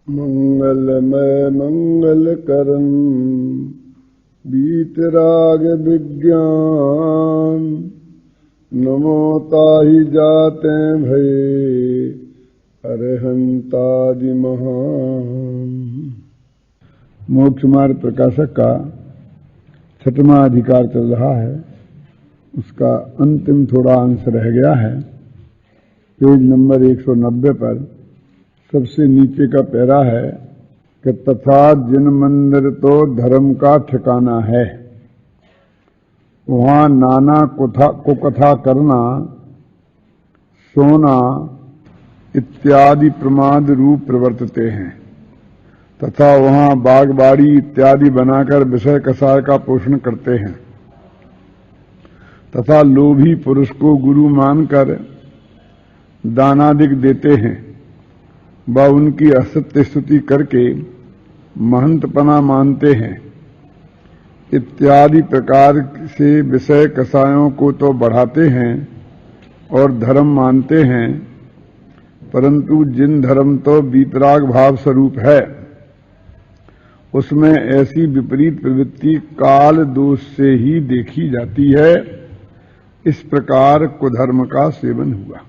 मंगलमय मंगलकरं वीतराग विज्ञान नमो ताहि जाते भये अरहंतादि महान। मोक्ष मार्ग प्रकाशक का 6वां अधिकार चल रहा है, उसका अंतिम थोड़ा अंश रह गया है। पेज नंबर 190 पर सबसे नीचे का पैरा है कि तथा जिन मंदिर तो धर्म का ठिकाना है, वहां नाना कुकथा करना, सोना इत्यादि प्रमाद रूप प्रवर्तते हैं तथा वहां बागबाड़ी इत्यादि बनाकर विषय कसाय का पोषण करते हैं तथा लोभी पुरुष को गुरु मानकर दानादिक देते हैं व उनकी असत्य स्तुति करके महंतपना मानते हैं इत्यादि प्रकार से विषय कसायों को तो बढ़ाते हैं और धर्म मानते हैं, परंतु जिन धर्म तो वीतराग भाव स्वरूप है उसमें ऐसी विपरीत प्रवृत्ति काल दोष से ही देखी जाती है। इस प्रकार कुधर्म का सेवन हुआ।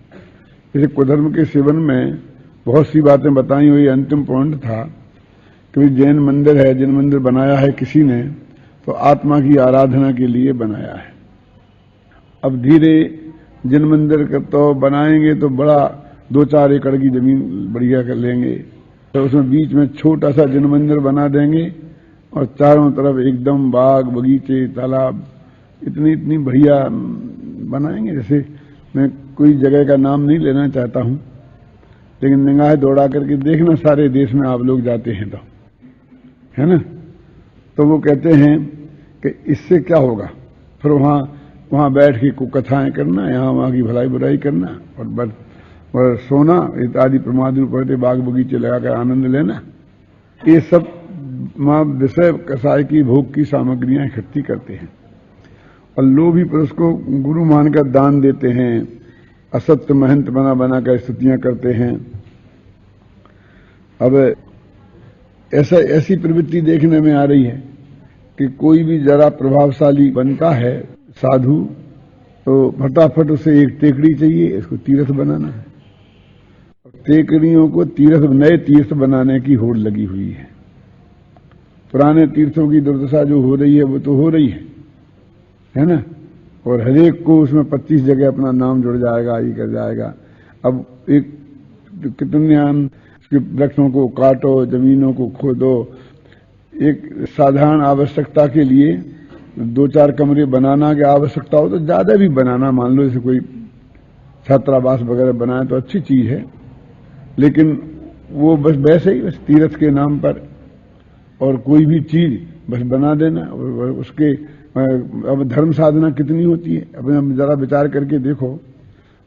इस कुधर्म के सेवन में बहुत सी बातें बताई हुई। अंतिम पॉइंट था कि जैन मंदिर है, जिन मंदिर बनाया है किसी ने तो आत्मा की आराधना के लिए बनाया है। अब धीरे जिन मंदिर तो बनाएंगे तो बड़ा 2-4 एकड़ की जमीन बढ़िया कर लेंगे, तो उसमें बीच में छोटा सा जिन मंदिर बना देंगे और चारों तरफ एकदम बाग बगीचे तालाब इतनी बढ़िया बनाएंगे। जैसे मैं कोई जगह का नाम नहीं लेना चाहता हूं, लेकिन निगाह दौड़ा करके देखना, सारे देश में आप लोग जाते हैं तो, है ना, तो वो कहते हैं कि इससे क्या होगा, फिर वहां बैठ के कुकथाएं करना, यहाँ वहां की भलाई बुराई करना और सोना इत्यादि प्रमाद रूप बाग बगीचे लगाकर आनंद लेना, ये सब विषय कसाय की भोग की सामग्रियां इकट्ठी करते हैं और लोभी पुरुष को गुरु मानकर दान देते हैं, असत्य महंत बनाकर स्तुतियां करते हैं। अब ऐसी प्रवृत्ति देखने में आ रही है कि कोई भी जरा प्रभावशाली बनता है साधु तो फटाफट उसे एक टेकड़ी चाहिए, इसको तीर्थ बनाना है। टेकड़ियों को नए तीर्थ बनाने की होड़ लगी हुई है। पुराने तीर्थों की दुर्दशा जो हो रही है वो तो हो रही है ना, और हरेक को उसमें 25 जगह अपना नाम जुड़ जाएगा, ये कर जाएगा। अब एक कितने वृक्षों को काटो, जमीनों को खोदो, एक साधारण आवश्यकता के लिए 2-4 कमरे बनाना की आवश्यकता हो तो ज्यादा भी बनाना, मान लो जैसे कोई छात्रावास वगैरह बनाए तो अच्छी चीज है, लेकिन वो बस वैसे ही बस तीर्थ के नाम पर और कोई भी चीज बस बना देना। और उसके अब धर्म साधना कितनी होती है, अब जरा विचार करके देखो,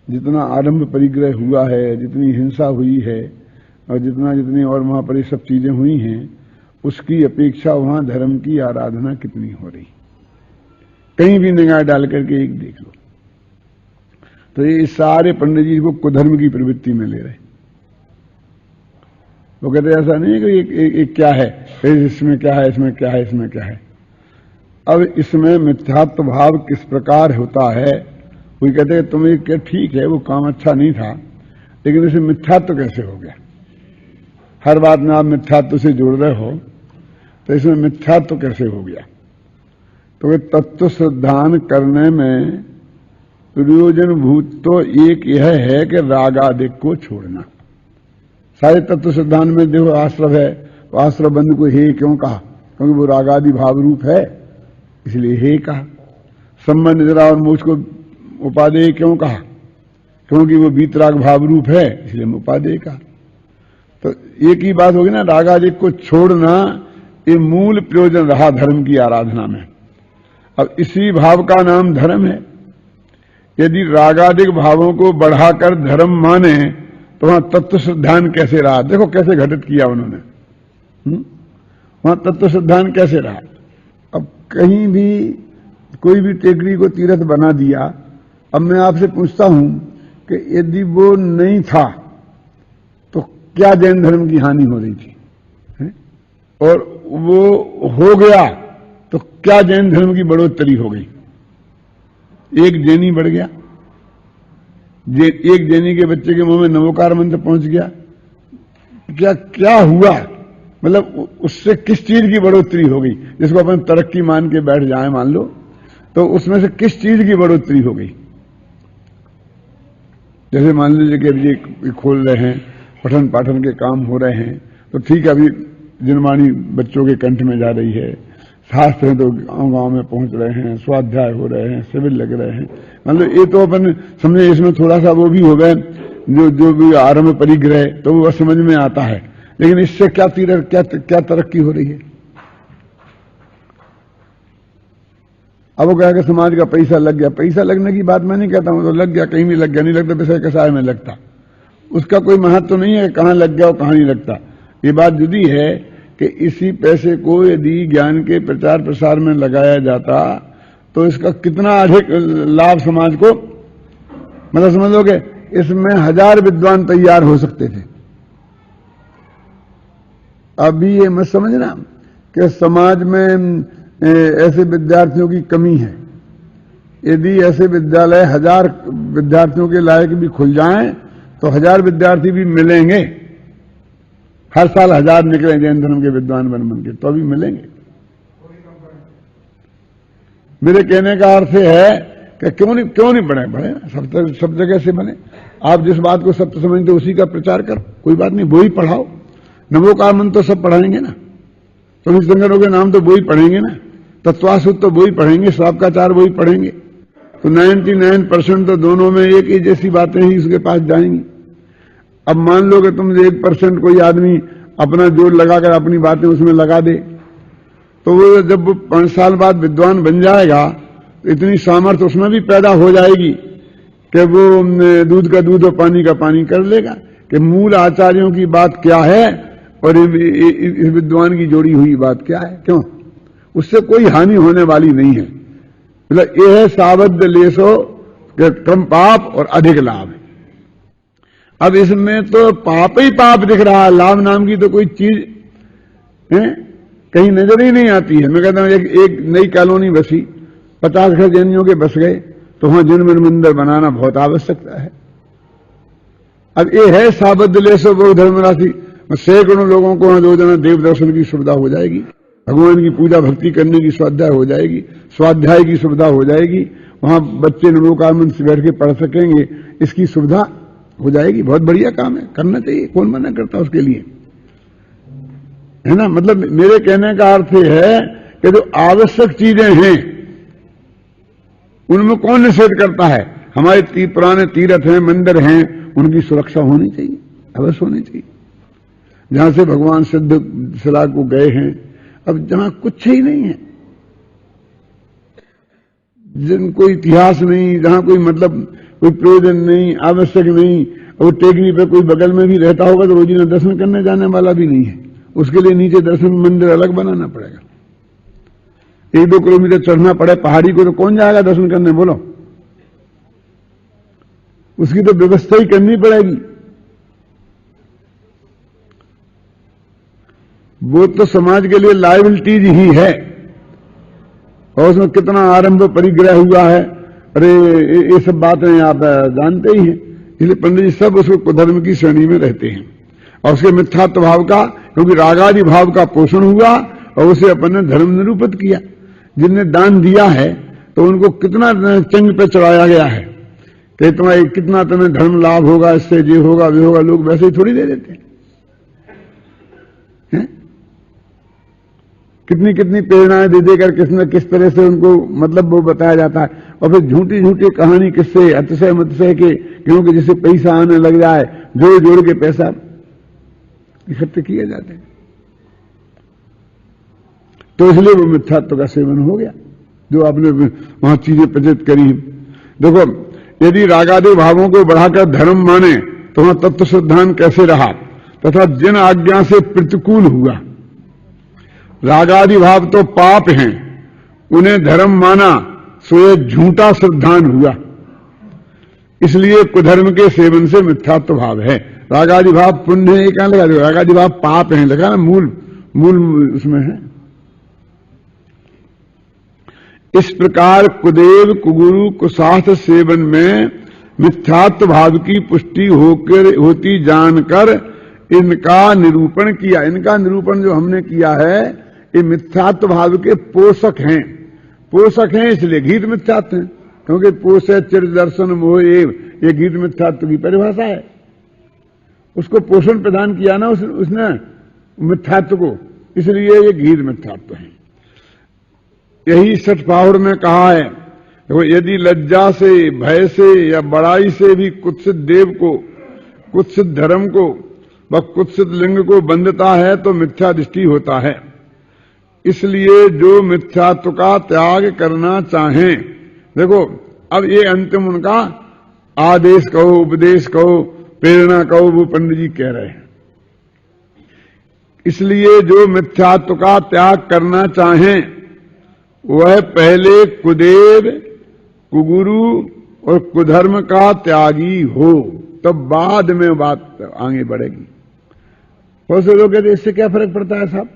जितना आरंभ परिग्रह हुआ है, जितनी हिंसा हुई है और जितनी और वहां पर ये सब चीजें हुई हैं, उसकी अपेक्षा वहां धर्म की आराधना कितनी हो रही। कहीं भी निगाह डाल करके एक देख लो तो ये सारे पंडित जी को कुधर्म की प्रवृत्ति में ले रहे। वो कहते ऐसा नहीं है कि एक क्या है, इसमें क्या है, इसमें क्या है, इसमें क्या है। अब इसमें मिथ्यात्व भाव किस प्रकार होता है, वो कहते हैं तुम्हें क्या ठीक है, वो काम अच्छा नहीं था, लेकिन इसे मिथ्यात्व कैसे हो गया। हर बात में आप मिथ्यात्व से जोड़ रहे हो, तो इसमें मिथ्यात्व कैसे हो गया। तो तत्व श्रद्धान करने में प्रयोजनभूत तो एक यह है कि रागादिक को छोड़ना। सारे तत्व श्रद्धान में देखो आश्रव है, तो आश्रव बंद को हे क्यों कहा, क्योंकि वो रागादि भाव रूप है, इसलिए हे कहा। संबंध निद्रा और मोक्ष को उपादेय क्यों कहा, क्योंकि वो वीतराग भाव रूप है, इसलिए उपादेय कहा। तो एक ही बात होगी ना, रागादिक को छोड़ना ये मूल प्रयोजन रहा धर्म की आराधना में। अब इसी भाव का नाम धर्म है। यदि रागादिक भावों को बढ़ाकर धर्म माने तो वहां तत्व श्रद्धान कैसे रहा। देखो कैसे घटित किया उन्होंने, वहां तत्व श्रद्धान कैसे रहा। अब कहीं भी कोई भी टेकड़ी को तीर्थ बना दिया। अब मैं आपसे पूछता हूं कि यदि वो नहीं था तो क्या जैन धर्म की हानि हो रही थी। और वो हो गया तो क्या जैन धर्म की बढ़ोतरी हो गई? एक जैनी बढ़ गया, एक जैनी के बच्चे के मुंह में नमोकार मंत्र पहुंच गया, क्या क्या हुआ? मतलब उससे किस चीज की बढ़ोतरी हो गई? जिसको अपन तरक्की मान के बैठ जाए मान लो, तो उसमें से किस चीज की बढ़ोतरी हो गई? जैसे मान लीजिए कि अभी ये खोल रहे हैं, पठन पाठन के काम हो रहे हैं, तो ठीक है, अभी जिनवाणी बच्चों के कंठ में जा रही है, शास्त्र हैं तो गांव गांव में पहुंच रहे हैं, स्वाध्याय हो रहे हैं, शिविर लग रहे हैं, मतलब ये तो अपन समझे इसमें थोड़ा सा वो भी हो गए, जो भी आरंभ परिग्रह, तो वो समझ में आता है। लेकिन इससे क्या तरक्की हो रही है? अब वो कहा कि समाज का पैसा लग गया। पैसा लगने की बात मैं नहीं कहता हूं, तो लग गया, कहीं भी लग गया, नहीं लगता विषय कसाय में लगता, उसका कोई महत्व तो नहीं है कि कहां लग गया और कहां नहीं लगता। ये बात जुदी है कि इसी पैसे को यदि ज्ञान के प्रचार प्रसार में लगाया जाता तो इसका कितना अधिक लाभ समाज को, मतलब समझ लो कि इसमें 1000 विद्वान तैयार हो सकते थे। अभी ये मत समझना कि समाज में ऐसे विद्यार्थियों की कमी है। यदि ऐसे विद्यालय 1000 विद्यार्थियों के लायक भी खुल जाएं तो 1000 विद्यार्थी भी मिलेंगे। हर साल 1000 निकले जैन धर्म के विद्वान बन बन के, तो अभी मिलेंगे। मेरे कहने का अर्थ है कि क्यों नहीं बने सब जगह से बने। आप जिस बात को सत्य समझते उसी का प्रचार करो, कोई बात नहीं, वो ही पढ़ाओ। नमोकार मंत्र तो सब पढ़ाएंगे ना, तो संगठनों के नाम तो वो ही पढ़ेंगे ना, तत्वासुत तो वो ही पढ़ेंगे, श्रावकाचार वो ही पढ़ेंगे, तो 99% तो दोनों में एक ही जैसी बातें ही उसके पास जाएंगी। अब मान लो कि तुम 1% कोई आदमी अपना जोर लगाकर अपनी बातें उसमें लगा दे, तो वो जब वो 5 साल बाद विद्वान बन जाएगा तो इतनी सामर्थ्य उसमें भी पैदा हो जाएगी कि वो दूध का दूध और पानी का पानी कर लेगा कि मूल आचार्यों की बात क्या है और इस विद्वान की जोड़ी हुई बात क्या है। क्यों? उससे कोई हानि होने वाली नहीं है। मतलब यह है सावध लेसो कि कम पाप और अधिक लाभ। अब इसमें तो पाप ही पाप दिख रहा है, लाभ नाम की तो कोई चीज है कहीं नजर ही नहीं आती है। मैं कहता हूं एक नई कॉलोनी बसी, 50 घर जैनियों के बस गए, तो वहां जिन मंदिर बनाना बहुत आवश्यकता है। अब ये है साबद्ध लेसो बहु धर्म राशि, सैकड़ों लोगों को वहां रोजाना देव दर्शन की सुविधा हो जाएगी, भगवान की पूजा भक्ति करने की स्वाध्याय हो जाएगी, स्वाध्याय की सुविधा हो जाएगी, वहां बच्चे नमोकार मंत्र से बैठ के पढ़ सकेंगे, इसकी सुविधा हो जाएगी। बहुत बढ़िया काम है, करना चाहिए, कौन मना करता उसके लिए, है ना। मतलब मेरे कहने का अर्थ है कि जो आवश्यक चीजें हैं उनमें कौन निषेध करता है। हमारे पुराने तीर्थ हैं, मंदिर हैं, उनकी सुरक्षा होनी चाहिए, अवश्य होनी चाहिए। जहां से भगवान सिद्ध शिला को गए हैं, अब जहां कुछ ही नहीं है, जिन कोई इतिहास नहीं, जहां कोई मतलब कोई प्रयोजन नहीं, आवश्यक नहीं, और टेकरी पे कोई बगल में भी रहता होगा तो रोजी दर्शन करने जाने वाला भी नहीं है, उसके लिए नीचे दर्शन मंदिर अलग बनाना पड़ेगा। 1-2 किलोमीटर चढ़ना पड़े पहाड़ी को, तो कौन जाएगा दर्शन करने, बोलो। उसकी तो व्यवस्था ही करनी पड़ेगी। वो तो समाज के लिए लायबिलिटीज ही है, और उसमें कितना आरंभ परिग्रह हुआ है, अरे ये सब बातें आप जानते ही हैं। इसलिए पंडित जी सब उसको कुधर्म की श्रेणी में रहते हैं, और उसके मिथ्यात्व भाव का, क्योंकि रागादि भाव का पोषण हुआ और उसे अपन ने धर्म निरूपित किया। जिनने दान दिया है तो उनको कितना चंग पे चढ़ाया गया है कि तुम्हारा कितना तुम्हें धर्म लाभ होगा, इससे ये होगा वे होगा, लोग वैसे ही थोड़ी दे देते हैं। कितनी कितनी प्रेरणाएं दे देकर किस तरह से उनको मतलब वो बताया जाता है, और फिर झूठी झूठी कहानी किससे अतिशय मतशय के, क्योंकि जिससे पैसा आने लग जाए जोड़ जोड़ के पैसा इकट्ठे किए जाते हैं, तो इसलिए वो मिथ्यात्व का सेवन हो गया जो आपने वहां चीजें प्रचित करी। देखो, यदि रागादि भावों को बढ़ाकर धर्म माने तो वहां तत्व सिद्धांत कैसे रहा, तथा जिन आज्ञा से प्रतिकूल हुआ। रागादि भाव तो पाप हैं, उन्हें धर्म माना सो ये झूठा सिद्धांत हुआ, इसलिए कुधर्म के सेवन से मिथ्यात्व भाव है। रागादि भाव पुण्य है, कहां लगा, रागादि भाव पाप है, लगा ना, मूल उसमें है। इस प्रकार कुदेव, कुगुरु, कुशास्त्र सेवन में मिथ्यात्व भाव की पुष्टि होती जानकर इनका निरूपण किया। इनका निरूपण जो हमने किया है, ये मिथ्यात्व भाव के पोषक हैं। पोषक हैं इसलिए गीत मिथ्यात्व हैं, क्योंकि पोषे चिर दर्शन मोह एव, ये गीत मिथ्यात्व की परिभाषा है। उसको पोषण प्रदान किया ना उसने मिथ्यात्व को, इसलिए ये गीत मिथ्यात्व है। यही छठ पाहुड़ में कहा है, देखो, यदि लज्जा से, भय से या बड़ाई से भी कुत्सित देव को, कुत्सित धर्म को व कुत्सित लिंग को बंधता है तो मिथ्या दृष्टि होता है। इसलिए जो मिथ्यात्व का त्याग करना चाहें, देखो अब ये अंतिम उनका आदेश कहो, उपदेश कहो, प्रेरणा कहो, वो पंडित जी कह रहे हैं। इसलिए जो मिथ्यात्व का त्याग करना चाहें वह पहले कुदेव, कुगुरु और कुधर्म का त्यागी हो, तब बाद में बात आगे बढ़ेगी। बहुत से लोग कहते इससे क्या फर्क पड़ता है साहब,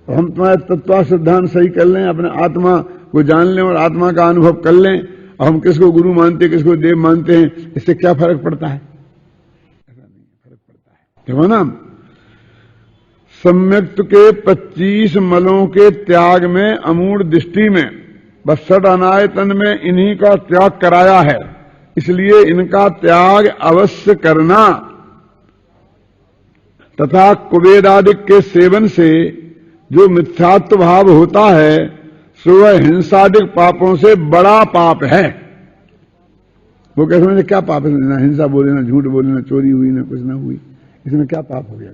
हम तुम्हारे तत्व सिद्धांत सही कर लें, अपने आत्मा को जान लें और आत्मा का अनुभव कर लें, और हम किसको गुरु मानते हैं, किसको देव मानते हैं, इससे क्या फर्क पड़ता है? ऐसा नहीं फर्क पड़ता है। देखो ना, सम्यक्त के 25 मलों के त्याग में, अमूढ़ दृष्टि में, बस षड अनायतन में इन्हीं का त्याग कराया है। इसलिए इनका त्याग अवश्य करना तथा कुबेदादिक के सेवन से जो मिथ्यात्व भाव होता है सो वह हिंसादिक पापों से बड़ा पाप है। वो कहते हैं क्या पाप है, ना हिंसा बोले, ना झूठ बोले, ना चोरी हुई, ना कुछ ना हुई, इसमें क्या पाप हो गया?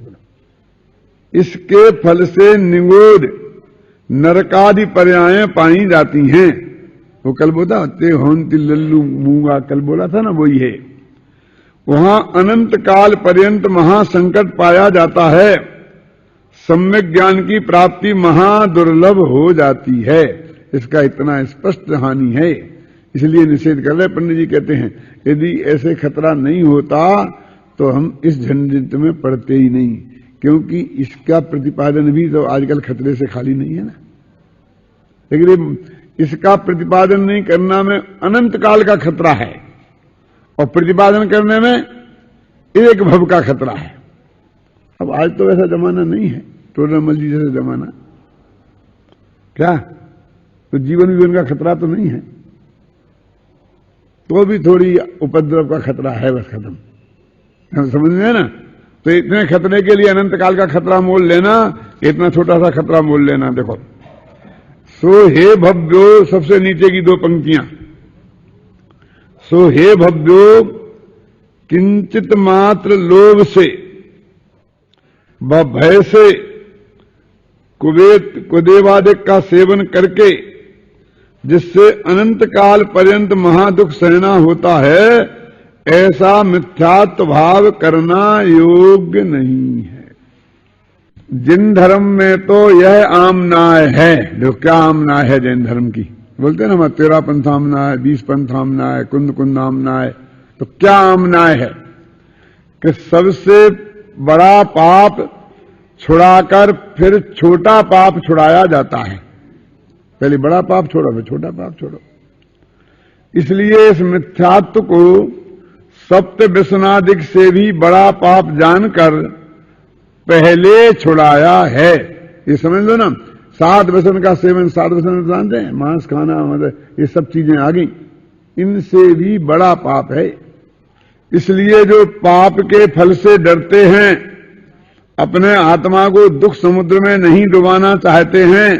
इसके फल से निगोद नरकादि पर्यायें पाई जाती हैं। वो कल बोला ते होंति लल्लू मूंगा, कल बोला था ना, वही है। वहां अनंत काल पर्यंत महासंकट पाया जाता है, सम्यक ज्ञान की प्राप्ति महादुर्लभ हो जाती है। इसका इतना स्पष्ट हानि है, इसलिए निषेध कर रहे। पंडित जी कहते हैं यदि ऐसे खतरा नहीं होता तो हम इस झंझट में पड़ते ही नहीं, क्योंकि इसका प्रतिपादन भी तो आजकल खतरे से खाली नहीं है ना। लेकिन इसका प्रतिपादन नहीं करना में अनंत काल का खतरा है, और प्रतिपादन करने में एक भव का खतरा है। अब आज तो ऐसा जमाना नहीं है, टोडरमल जी जैसा जमाना, क्या तो जीवन विवन का खतरा तो नहीं है, तो भी थोड़ी उपद्रव का खतरा है, बस खत्म। हम समझ रहे हैं ना। तो इतने खतरे के लिए अनंत काल का खतरा मोल लेना, इतना छोटा सा खतरा मोल लेना। देखो, सो हे भव्यो, सबसे नीचे की 2 पंक्तियां, सो हे भव्यो किंचित मात्र लोभ से व भय से कुदेवादिक का सेवन करके जिससे अनंत काल पर्यंत महादुख सहना होता है, ऐसा मिथ्यात्व भाव करना योग्य नहीं है। जिन धर्म में तो यह आमनाय है। जो क्या आमनाय है जैन धर्म की, बोलते हैं ना 13 पंथ आमनाय, 20 पंथ आमनाय, कुंद कुंद आमनाय। तो क्या आमनाय है कि सबसे बड़ा पाप छुड़ाकर फिर छोटा पाप छुड़ाया जाता है। पहले बड़ा पाप छोड़ो, फिर छोटा पाप छोड़ो। इसलिए इस मिथ्यात्व को सप्त व्यसनादिक से भी बड़ा पाप जानकर पहले छुड़ाया है। ये समझ लो ना, 7 व्यसन का सेवन, 7 व्यसन जानते हैं, मांस खाना, मतलब ये सब चीजें आ गई, इनसे भी बड़ा पाप है। इसलिए जो पाप के फल से डरते हैं, अपने आत्मा को दुख समुद्र में नहीं डुबाना चाहते हैं,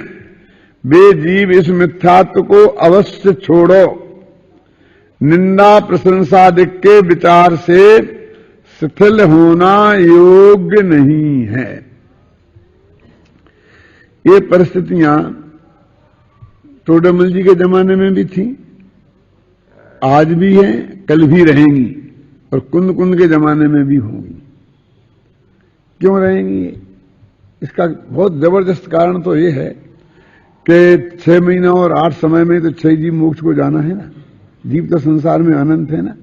वे जीव इस मिथ्यात्व को अवश्य छोड़ो। निंदा प्रशंसादिक के विचार से शिथिल होना योग्य नहीं है। ये परिस्थितियां टोडरमल जी के जमाने में भी थी, आज भी हैं, कल भी रहेंगी, और कुंद कुंद के जमाने में भी होंगी। क्यों रहेंगी? इसका बहुत जबरदस्त कारण तो ये है कि 6 महीना और 8 समय में तो 6 जीव मोक्ष को जाना है ना। जीव तो संसार में अनंत है ना।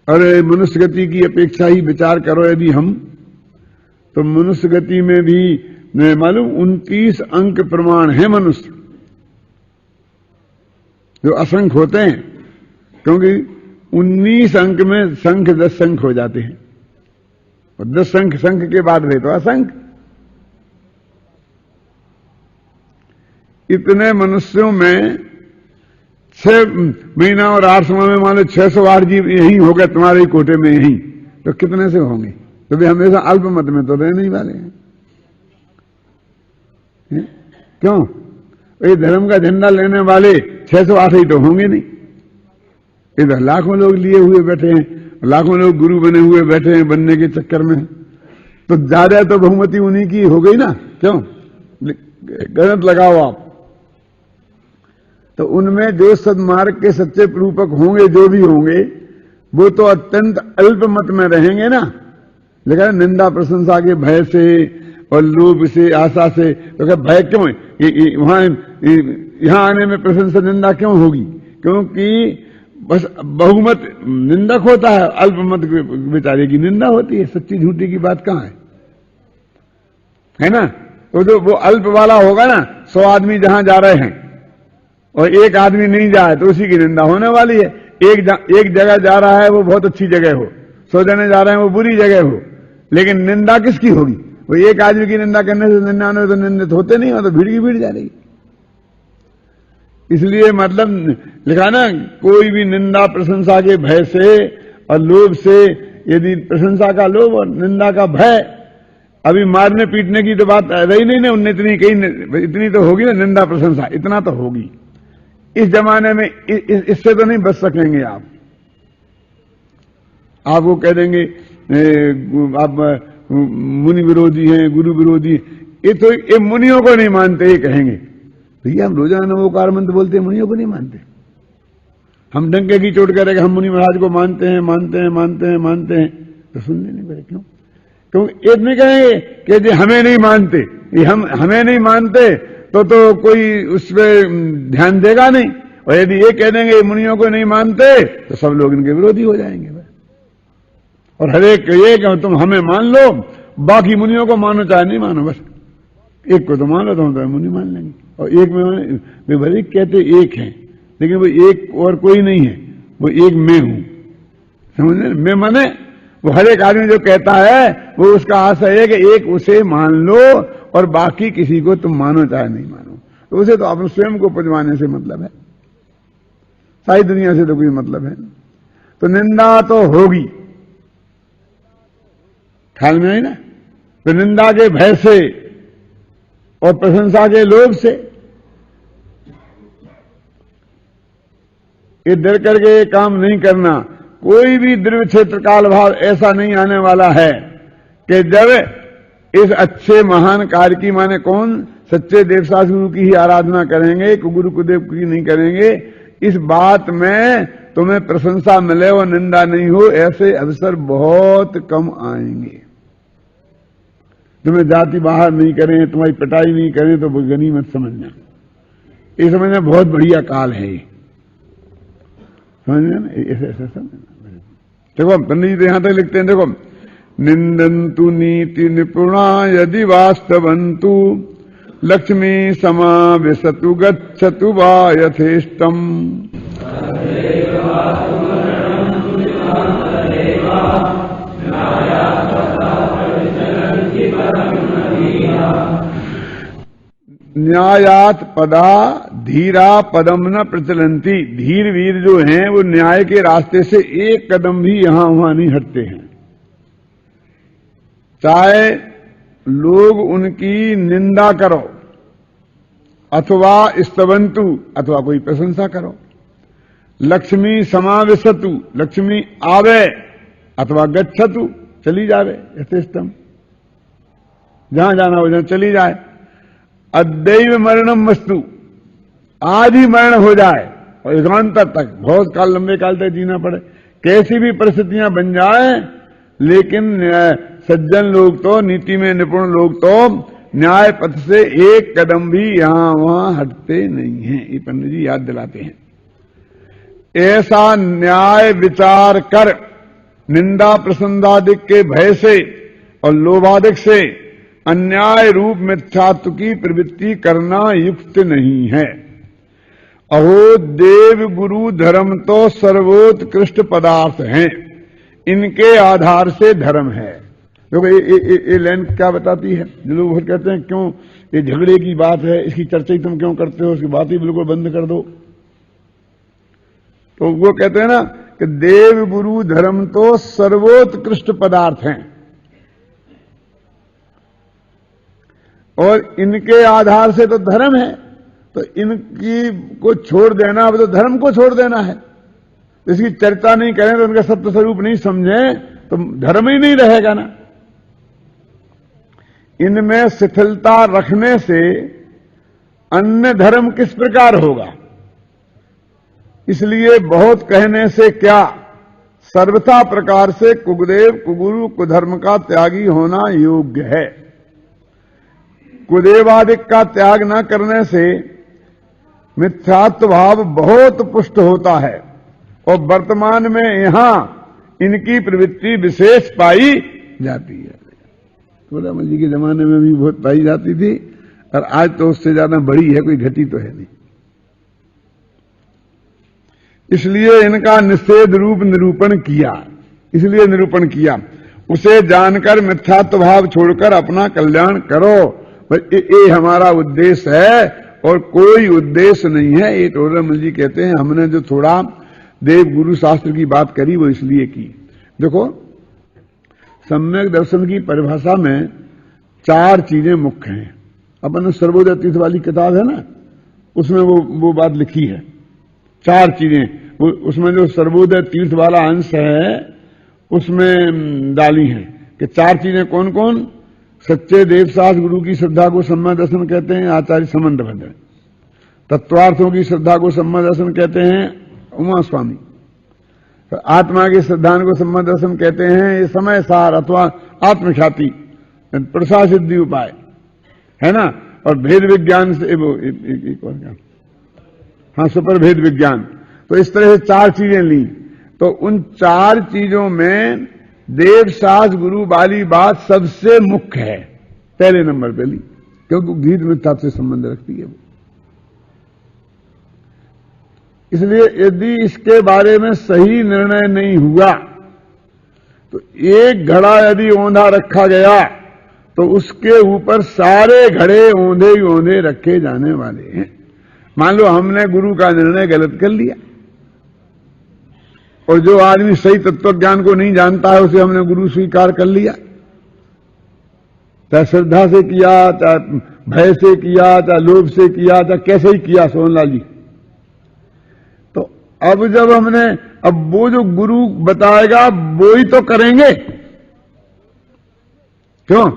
अरे मनुष्य गति की अपेक्षा ही विचार करो, यदि हम तो मनुष्य गति में भी मालूम 29 अंक प्रमाण है मनुष्य, जो असंख्य होते हैं, क्योंकि 19 अंक में संख 10 संख हो जाते हैं, और 10 संख संख के बाद रहे तो असंख्य। इतने मनुष्यों में 6 महीना और 8 समय में मान लो 608 जीव यही हो गए तुम्हारे ही कोटे में, यही तो कितने से होंगे? तो वे हमेशा अल्प मत में तो रहने ही वाले हैं। क्यों? ये धर्म का झंडा लेने वाले 608 ही तो होंगे नहीं। इधर लाखों लोग लिए हुए बैठे हैं, लाखों लोग गुरु बने हुए बैठे हैं बनने के चक्कर में, तो ज्यादा तो बहुमति उन्हीं की हो गई ना। क्यों? गणित लगाओ आप, तो उनमें जो सद्मार्ग के सच्चे रूपक होंगे, जो भी होंगे, वो तो अत्यंत अल्प मत में रहेंगे ना। लेकिन निंदा प्रशंसा के भय से और लोभ से, आशा से, तो क्या भय क्यों है? यहां आने में प्रशंसा निंदा क्यों होगी? क्योंकि बस बहुमत निंदक होता है, अल्पमत बेचारे की निंदा होती है। सच्ची झूठी की बात कहां है ना? तो जो वो अल्प वाला होगा ना, 100 आदमी जहां जा रहे हैं और एक आदमी नहीं जाए तो उसी की निंदा होने वाली है। एक जगह जा रहा है वो बहुत अच्छी जगह हो, 100 जने जा रहे हैं वो बुरी जगह हो, लेकिन निंदा किसकी होगी? वो एक आदमी की निंदा करने से 99 तो निंदित होते नहीं, हो तो भीड़ की भीड़ जा रही। इसलिए मतलब लिखा ना, कोई भी निंदा प्रशंसा के भय से और लोभ से, यदि प्रशंसा का लोभ और निंदा का भय, अभी मारने पीटने की तो बात रही नहीं ना, उनने इतनी कही, इतनी तो होगी ना निंदा प्रशंसा, इतना तो होगी। इस जमाने में इससे तो नहीं बच सकेंगे आप। आपको कह देंगे आप मुनि विरोधी हैं, गुरु विरोधी, ये तो ये मुनियों को नहीं मानते, ये कहेंगे। भैया हम रोजाना नमोकार मंत्र बोलते हैं, मुनियों को नहीं मानते। हम डंके की चोट करेंगे, हम मुनि महाराज को मानते हैं, मानते हैं, मानते हैं, मानते हैं, तो सुनने नहीं पड़े। क्यों? क्योंकि एक नहीं कहेंगे कि जी हमें नहीं मानते, ये हमें नहीं मानते तो कोई उस पर ध्यान देगा नहीं। और यदि ये कह देंगे मुनियों को नहीं मानते तो सब लोग इनके विरोधी हो जाएंगे। और हर एक ये कि तुम हमें मान लो, बाकी मुनियों को मानो चाहे नहीं मानो, बस एक को तो मान लो, तो मुनि मान लेंगे। और एक में वे भले कहते एक हैं, लेकिन वो एक और कोई नहीं है, वो एक मैं हूं। समझ? मैं माने वो हर एक आदमी जो कहता है वो उसका आशय है कि एक उसे मान लो और बाकी किसी को तुम मानो चाहे नहीं मानो। तो उसे तो अपने स्वयं को पजवाने से मतलब है, सारी दुनिया से तो कोई मतलब है। तो निंदा तो होगी, ख्याल में आई ना? तो निंदा के भय से और प्रशंसा के लोभ से ये डर करके काम नहीं करना। कोई भी द्रव्य क्षेत्र काल भाव ऐसा नहीं आने वाला है कि जब इस अच्छे महान कार्य की, माने कौन सच्चे देवसास गुरु की ही आराधना करेंगे, गुरु कुदेव की नहीं करेंगे, इस बात में तुम्हें प्रशंसा मिले और निंदा नहीं हो, ऐसे अवसर बहुत कम आएंगे। तुम्हें जाति बाहर नहीं करें, तुम्हारी पिटाई नहीं करें तो गनीमत समझना। ये समझना बहुत बढ़िया काल है, समझना ना? ऐसे समझना। देखो पंडित जी तो यहां तक लिखते हैं, देखो, निंदन्तु नीति निपुणा यदि वास्तवन्तु लक्ष्मी समाविशतु गच्छतु वा यथेष्टम। न्यायात पदा धीरा पदम न प्रचलंती। धीर वीर जो हैं वो न्याय के रास्ते से एक कदम भी यहां वहां नहीं हटते हैं। चाहे लोग उनकी निंदा करो अथवा स्तवंतु, अथवा कोई प्रशंसा करो। लक्ष्मी समाविशतु, लक्ष्मी आवे, अथवा गच्छतु, चली जावे, यथेष्टम, जहां जाना हो जहां चली जाए। अद्दैव मरणम वस्तु, आज ही मरण हो जाए और युगांतर तक, बहुत काल, लंबे काल तक जीना पड़े, कैसी भी परिस्थितियां बन जाए, लेकिन सज्जन लोग तो, नीति में निपुण लोग तो न्याय पथ से एक कदम भी यहां वहां हटते नहीं हैं। ये पंडित जी याद दिलाते हैं। ऐसा न्याय विचार कर निंदा प्रसंदादिक के भय से और लोभाधिक से अन्याय रूप मिथ्यात्व की प्रवृत्ति करना युक्त नहीं है। अहो देव गुरु धर्म तो सर्वोत्कृष्ट पदार्थ हैं, इनके आधार से धर्म है। देखो ये लाइन क्या बताती है? जो लोग कहते हैं क्यों ये झगड़े की बात है, इसकी चर्चा ही तुम क्यों करते हो, उसकी बात ही बिल्कुल बंद कर दो। तो वो कहते हैं ना कि देव गुरु धर्म तो सर्वोत्कृष्ट पदार्थ हैं और इनके आधार से तो धर्म है, तो इनकी को छोड़ देना, अब तो धर्म को छोड़ देना है। इसकी चर्चा नहीं करें तो उनका सत्य स्वरूप नहीं समझें तो धर्म ही नहीं रहेगा ना। इनमें शिथिलता रखने से अन्य धर्म किस प्रकार होगा? इसलिए बहुत कहने से क्या, सर्वथा प्रकार से कुदेव कुगुरु कुधर्म का त्यागी होना योग्य है। कुदेवादिक का त्याग न करने से मिथ्यात्व भाव बहुत पुष्ट होता है और वर्तमान में यहां इनकी प्रवृत्ति विशेष पाई जाती है। थोड़ा जी के जमाने में भी बहुत पाई जाती थी और आज तो उससे ज्यादा बड़ी है, कोई घटी तो है नहीं। इसलिए इनका निषेध रूप निरूपण किया, इसलिए निरूपण किया। उसे जानकर मिथ्यात्व भाव छोड़कर अपना कल्याण करो, ये हमारा उद्देश्य है और कोई उद्देश्य नहीं है। ये टोडरमल जी कहते हैं हमने जो थोड़ा देव गुरु शास्त्र की बात करी वो इसलिए की। देखो सम्यक दर्शन की परिभाषा में 4 चीजें मुख्य हैं। अपन सर्वोदय तीर्थ वाली किताब है ना, उसमें वो बात लिखी है। 4 चीजें उसमें जो सर्वोदय तीर्थ वाला अंश है उसमें डाली हैं कि 4 चीजें कौन कौन? सच्चे देवशास्त्र गुरु की श्रद्धा को सम्यक दर्शन कहते हैं आचार्य समंत भद्र। तत्वार्थों की श्रद्धा को सम्यक दर्शन कहते हैं उमा स्वामी। आत्मा की श्रद्धा को सम्यक दर्शन कहते हैं ये समय सार अथवा आत्मख्याति प्रसासिद्धि उपाय है ना। और भेद विज्ञान से हाँ सुपर भेद विज्ञान। तो इस तरह से 4 चीजें ली। तो उन 4 चीजों में देवशास्त्र गुरु वाली बात सबसे मुख्य है, पहले नंबर पे ली, क्योंकि गीत मिथ्या से संबंध रखती है वो। इसलिए यदि इसके बारे में सही निर्णय नहीं हुआ तो एक घड़ा यदि औंधा रखा गया तो उसके ऊपर सारे घड़े औंधे ही औंधे रखे जाने वाले हैं। मान लो हमने गुरु का निर्णय गलत कर लिया और जो आदमी सही तत्व ज्ञान को नहीं जानता है उसे हमने गुरु स्वीकार कर लिया, चाहे श्रद्धा से किया, चाहे भय से किया, चाहे लोभ से किया, चाहे कैसे ही किया सोनलाल जी। तो अब जब हमने अब वो जो गुरु बताएगा वो ही तो करेंगे, क्यों?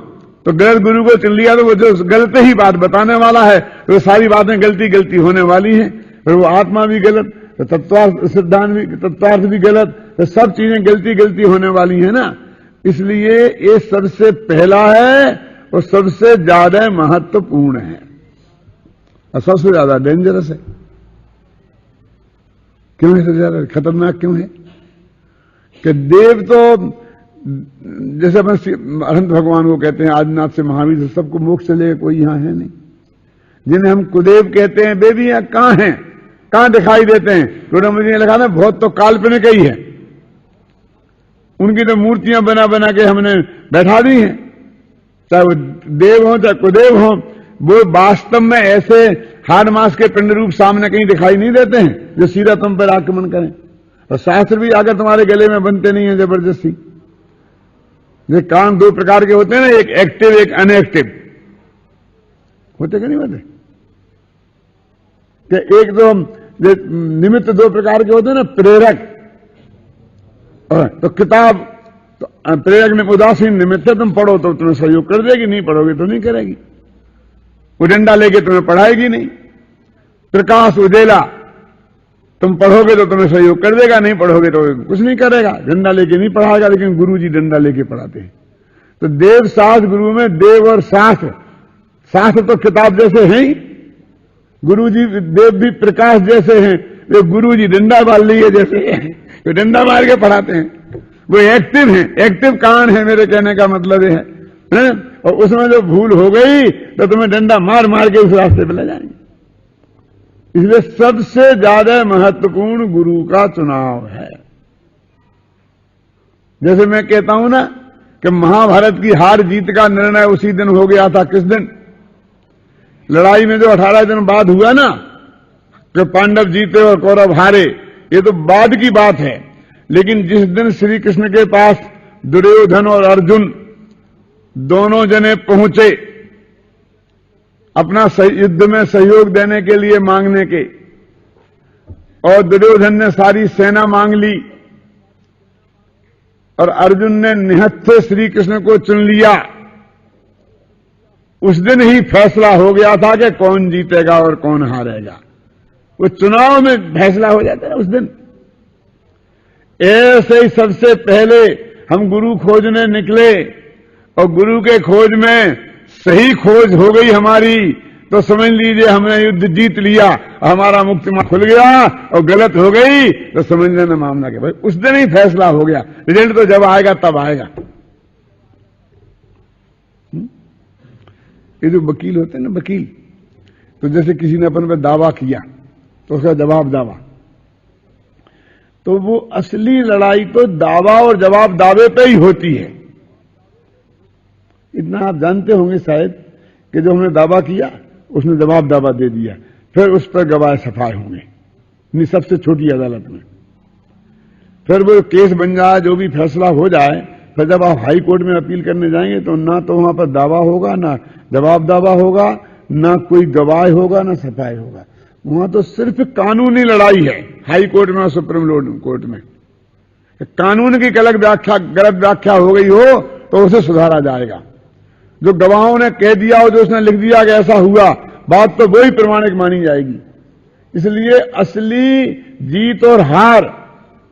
तो गलत गुरु को चुन लिया तो वो जो गलत ही बात बताने वाला है तो सारी बातें गलती गलती होने वाली हैं। फिर वो आत्मा भी गलत, तो तत्वार्थ सिद्धांत भी, तत्वार्थ भी गलत, तो सब चीजें गलती गलती होने वाली है ना। इसलिए ये सबसे पहला है और सबसे ज्यादा महत्वपूर्ण है और सबसे ज्यादा डेंजरस है। क्यों है सबसे ज्यादा खतरनाक? क्यों है कि देव तो जैसे अपन अनंत भगवान को कहते हैं, आदिनाथ से महावीर से सबको मोक्ष चले, कोई यहां है नहीं। जिन्हें हम कुदेव कहते हैं वे भी यहां कहां हैं, कहां दिखाई देते हैं? टोडरमल जी ने लिखा था बहुत तो काल्पनिक ही है, उनकी तो मूर्तियां बना बना के हमने बैठा दी हैं, चाहे वो देव हो चाहे कुदेव हो। वो वास्तव में ऐसे हाड़ मास के पिंड रूप सामने कहीं दिखाई नहीं देते हैं जो सीधा तुम पर आक्रमण करें। और शास्त्र भी आकर तुम्हारे गले में बनते नहीं है जबरदस्ती। ये कान 2 प्रकार के होते हैं ना, एक एक्टिव एक अनएक्टिव होते कि नहीं होते? कि एक तो निमित्त 2 प्रकार के होते हैं ना, प्रेरक। तो किताब तो प्रेरक में उदासीन निमित्त है, तुम पढ़ो तो तुम्हें सहयोग कर देगी, नहीं पढ़ोगे तो नहीं करेगी। वो डंडा लेके तुम्हें पढ़ाएगी नहीं। प्रकाश उजेला, तुम पढ़ोगे तो तुम्हें सहयोग कर देगा, नहीं पढ़ोगे तो कुछ नहीं करेगा, डंडा लेके नहीं पढ़ाएगा। लेकिन गुरु जी डंडा लेके पढ़ाते हैं। तो देव शास्त्र गुरु में देव और शास्त्र, शास्त्र तो किताब जैसे हैं ही, गुरु जी देव भी प्रकाश जैसे हैं। वे गुरु जी डंडा मार लिए जैसे हैं, तो डंडा मार के पढ़ाते हैं। वो एक्टिव हैं। एक्टिव कान है, मेरे कहने का मतलब यह है है? और उसमें जो भूल हो गई तो तुम्हें डंडा मार मार के उस रास्ते पे ले जाएंगे। इसलिए सबसे ज्यादा महत्वपूर्ण गुरु का चुनाव है। जैसे मैं कहता हूं ना कि महाभारत की हार जीत का निर्णय उसी दिन हो गया था। किस दिन? लड़ाई में जो 18 दिन बाद हुआ ना, कि पांडव जीते और कौरव हारे, ये तो बाद की बात है। लेकिन जिस दिन श्री कृष्ण के पास दुर्योधन और अर्जुन दोनों जने पहुंचे अपना युद्ध में सहयोग देने के लिए मांगने के, और दुर्योधन ने सारी सेना मांग ली और अर्जुन ने निहत्थे श्री कृष्ण को चुन लिया, उस दिन ही फैसला हो गया था कि कौन जीतेगा और कौन हारेगा। वो चुनाव में फैसला हो जाता है उस दिन। ऐसे ही सबसे पहले हम गुरु खोजने निकले और गुरु के खोज में सही खोज हो गई हमारी, तो समझ लीजिए हमने युद्ध जीत लिया, हमारा मुक्ति मार्ग खुल गया। और गलत हो गई तो समझ लेना मामला के भाई उस दिन ही फैसला हो गया। रिजल्ट तो जब आएगा तब आएगा। ये जो वकील होते हैं ना, वकील, तो जैसे किसी ने अपन पर दावा किया तो उसका जवाब दावा, तो वो असली लड़ाई तो दावा और जवाब दावे पे ही होती है। इतना आप जानते होंगे शायद कि जो हमने दावा किया उसने जवाब दावा दे दिया, फिर उस पर गवाह सफाए होंगे सबसे छोटी अदालत में। फिर वो केस बन जाए, जो भी फैसला हो जाए, फिर जब आप हाई कोर्ट में अपील करने जाएंगे तो ना तो वहां पर दावा होगा, ना जवाब दावा होगा, ना कोई गवाह होगा, ना सफाई होगा। वहां तो सिर्फ कानूनी लड़ाई है हाई कोर्ट में और सुप्रीम कोर्ट में। कानून की गलत व्याख्या हो गई हो तो उसे सुधारा जाएगा। जो गवाहों ने कह दिया और जो उसने लिख दिया कि ऐसा हुआ, बात तो वही प्रमाणिक मानी जाएगी। इसलिए असली जीत और हार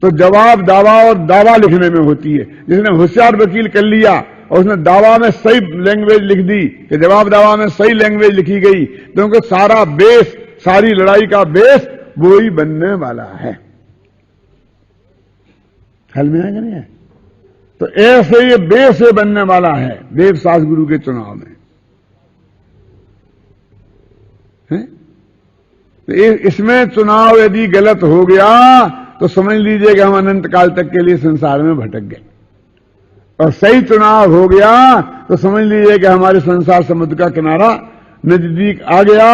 तो जवाब दावा और दावा लिखने में होती है। जिसने होशियार वकील कर लिया और उसने दावा में सही लैंग्वेज लिख दी कि जवाब दावा में सही लैंग्वेज लिखी गई, क्योंकि सारा बेस, सारी लड़ाई का बेस वो ही बनने वाला है। हल में आएगा नहीं है? तो ऐसे ये बेस से बनने वाला है देवसास गुरु के चुनाव में। तो इसमें चुनाव यदि गलत हो गया तो समझ लीजिए कि हम अनंत काल तक के लिए संसार में भटक गए, और सही चुनाव हो गया तो समझ लीजिए कि हमारे संसार समुद्र का किनारा नजदीक आ गया।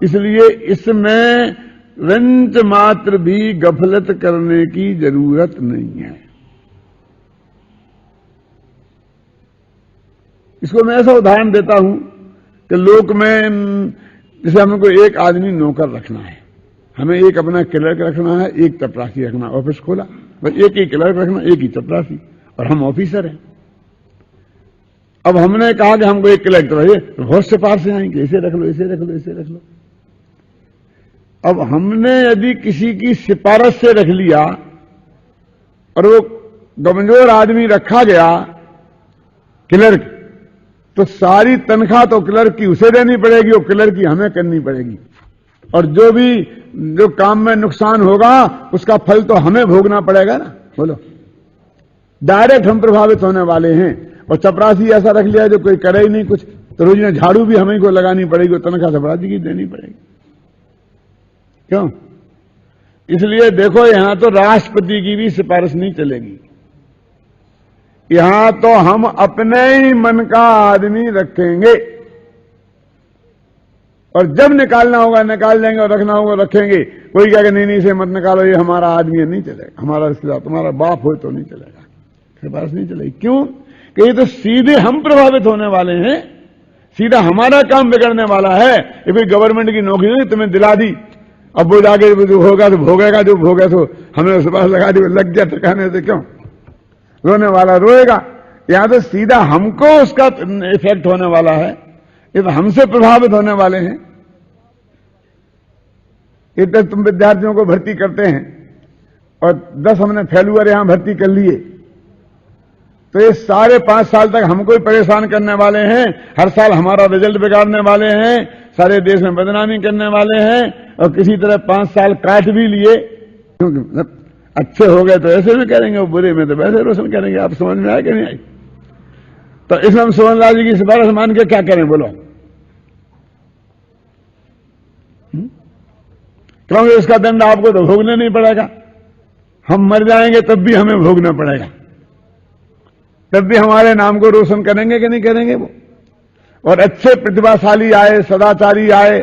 इसलिए इसमें रंच मात्र भी गफलत करने की जरूरत नहीं है। इसको मैं ऐसा उदाहरण देता हूं कि लोक में जैसे हमको एक आदमी नौकर रखना है, हमें एक अपना क्लर्क रखना है, एक चपरासी रखना। ऑफिस खोला, बस एक ही क्लर्क रखना, एक ही चपरासी, और हम ऑफिसर हैं। अब हमने कहा कि हमको एक क्लर्क रहिए, तो बहुत से पार से आएंगे, इसे रख लो, इसे रख लो, इसे रख लो। अब हमने यदि किसी की सिफारिश से रख लिया और वो कमजोर आदमी रखा गया क्लर्क, तो सारी तनख्वाह तो क्लर्क की उसे देनी पड़ेगी और क्लर्क की हमें करनी पड़ेगी, और जो काम में नुकसान होगा उसका फल तो हमें भोगना पड़ेगा ना। बोलो, डायरेक्ट हम प्रभावित होने वाले हैं। और चपरासी ऐसा रख लिया जो कोई करे ही नहीं कुछ, तो रोज में झाड़ू भी हमें को लगानी पड़ेगी, तनख्वाह चपरासी की देनी पड़ेगी। क्यों? इसलिए देखो, यहां तो राष्ट्रपति की भी सिफारिश नहीं चलेगी, यहां तो हम अपने ही मन का आदमी रखेंगे, और जब निकालना होगा निकाल देंगे और रखना होगा रखेंगे। कोई कहेगा नहीं इसे मत निकालो, ये हमारा आदमी है, नहीं चलेगा। हमारा रिश्तेदार, तुम्हारा बाप हो तो नहीं चलेगा, सिफारिश नहीं चलेगी। क्यों? कि ये तो सीधे हम प्रभावित होने वाले हैं, सीधा हमारा काम बिगड़ने वाला है। ये कोई गवर्नमेंट की नौकरी नहीं तुम्हें दिला दी, अब वो जाके जो होगा तो भोगेगा, जो भोगे तो हमने सिफारिश लगा दी, लग गया ठिकाने से, क्यों? रोने वाला रोएगा। यहां तो सीधा हमको उसका इफेक्ट होने वाला है, ये तो हमसे प्रभावित होने वाले हैं। इधर तुम विद्यार्थियों को भर्ती करते हैं और 10 हमने फेलुअर यहां भर्ती कर लिए, तो ये सारे 5 साल तक हमको ही परेशान करने वाले हैं, हर साल हमारा रिजल्ट बिगाड़ने वाले हैं, सारे देश में बदनामी करने वाले हैं, और किसी तरह 5 साल काट भी लिए। क्योंकि अच्छे हो गए तो ऐसे भी करेंगे, वो बुरे में तो वैसे रोशन करेंगे। आप समझ में आए कि नहीं आई? तो इसमें हम सोहनलाल जी की सिफारिश मान के क्या करें बोलो? क्योंकि इसका दंड आपको तो भोगना नहीं पड़ेगा। हम मर जाएंगे तब भी हमें भोगना पड़ेगा, तब भी हमारे नाम को रोशन करेंगे कि नहीं करेंगे वो? और अच्छे प्रतिभाशाली आए, सदाचारी आए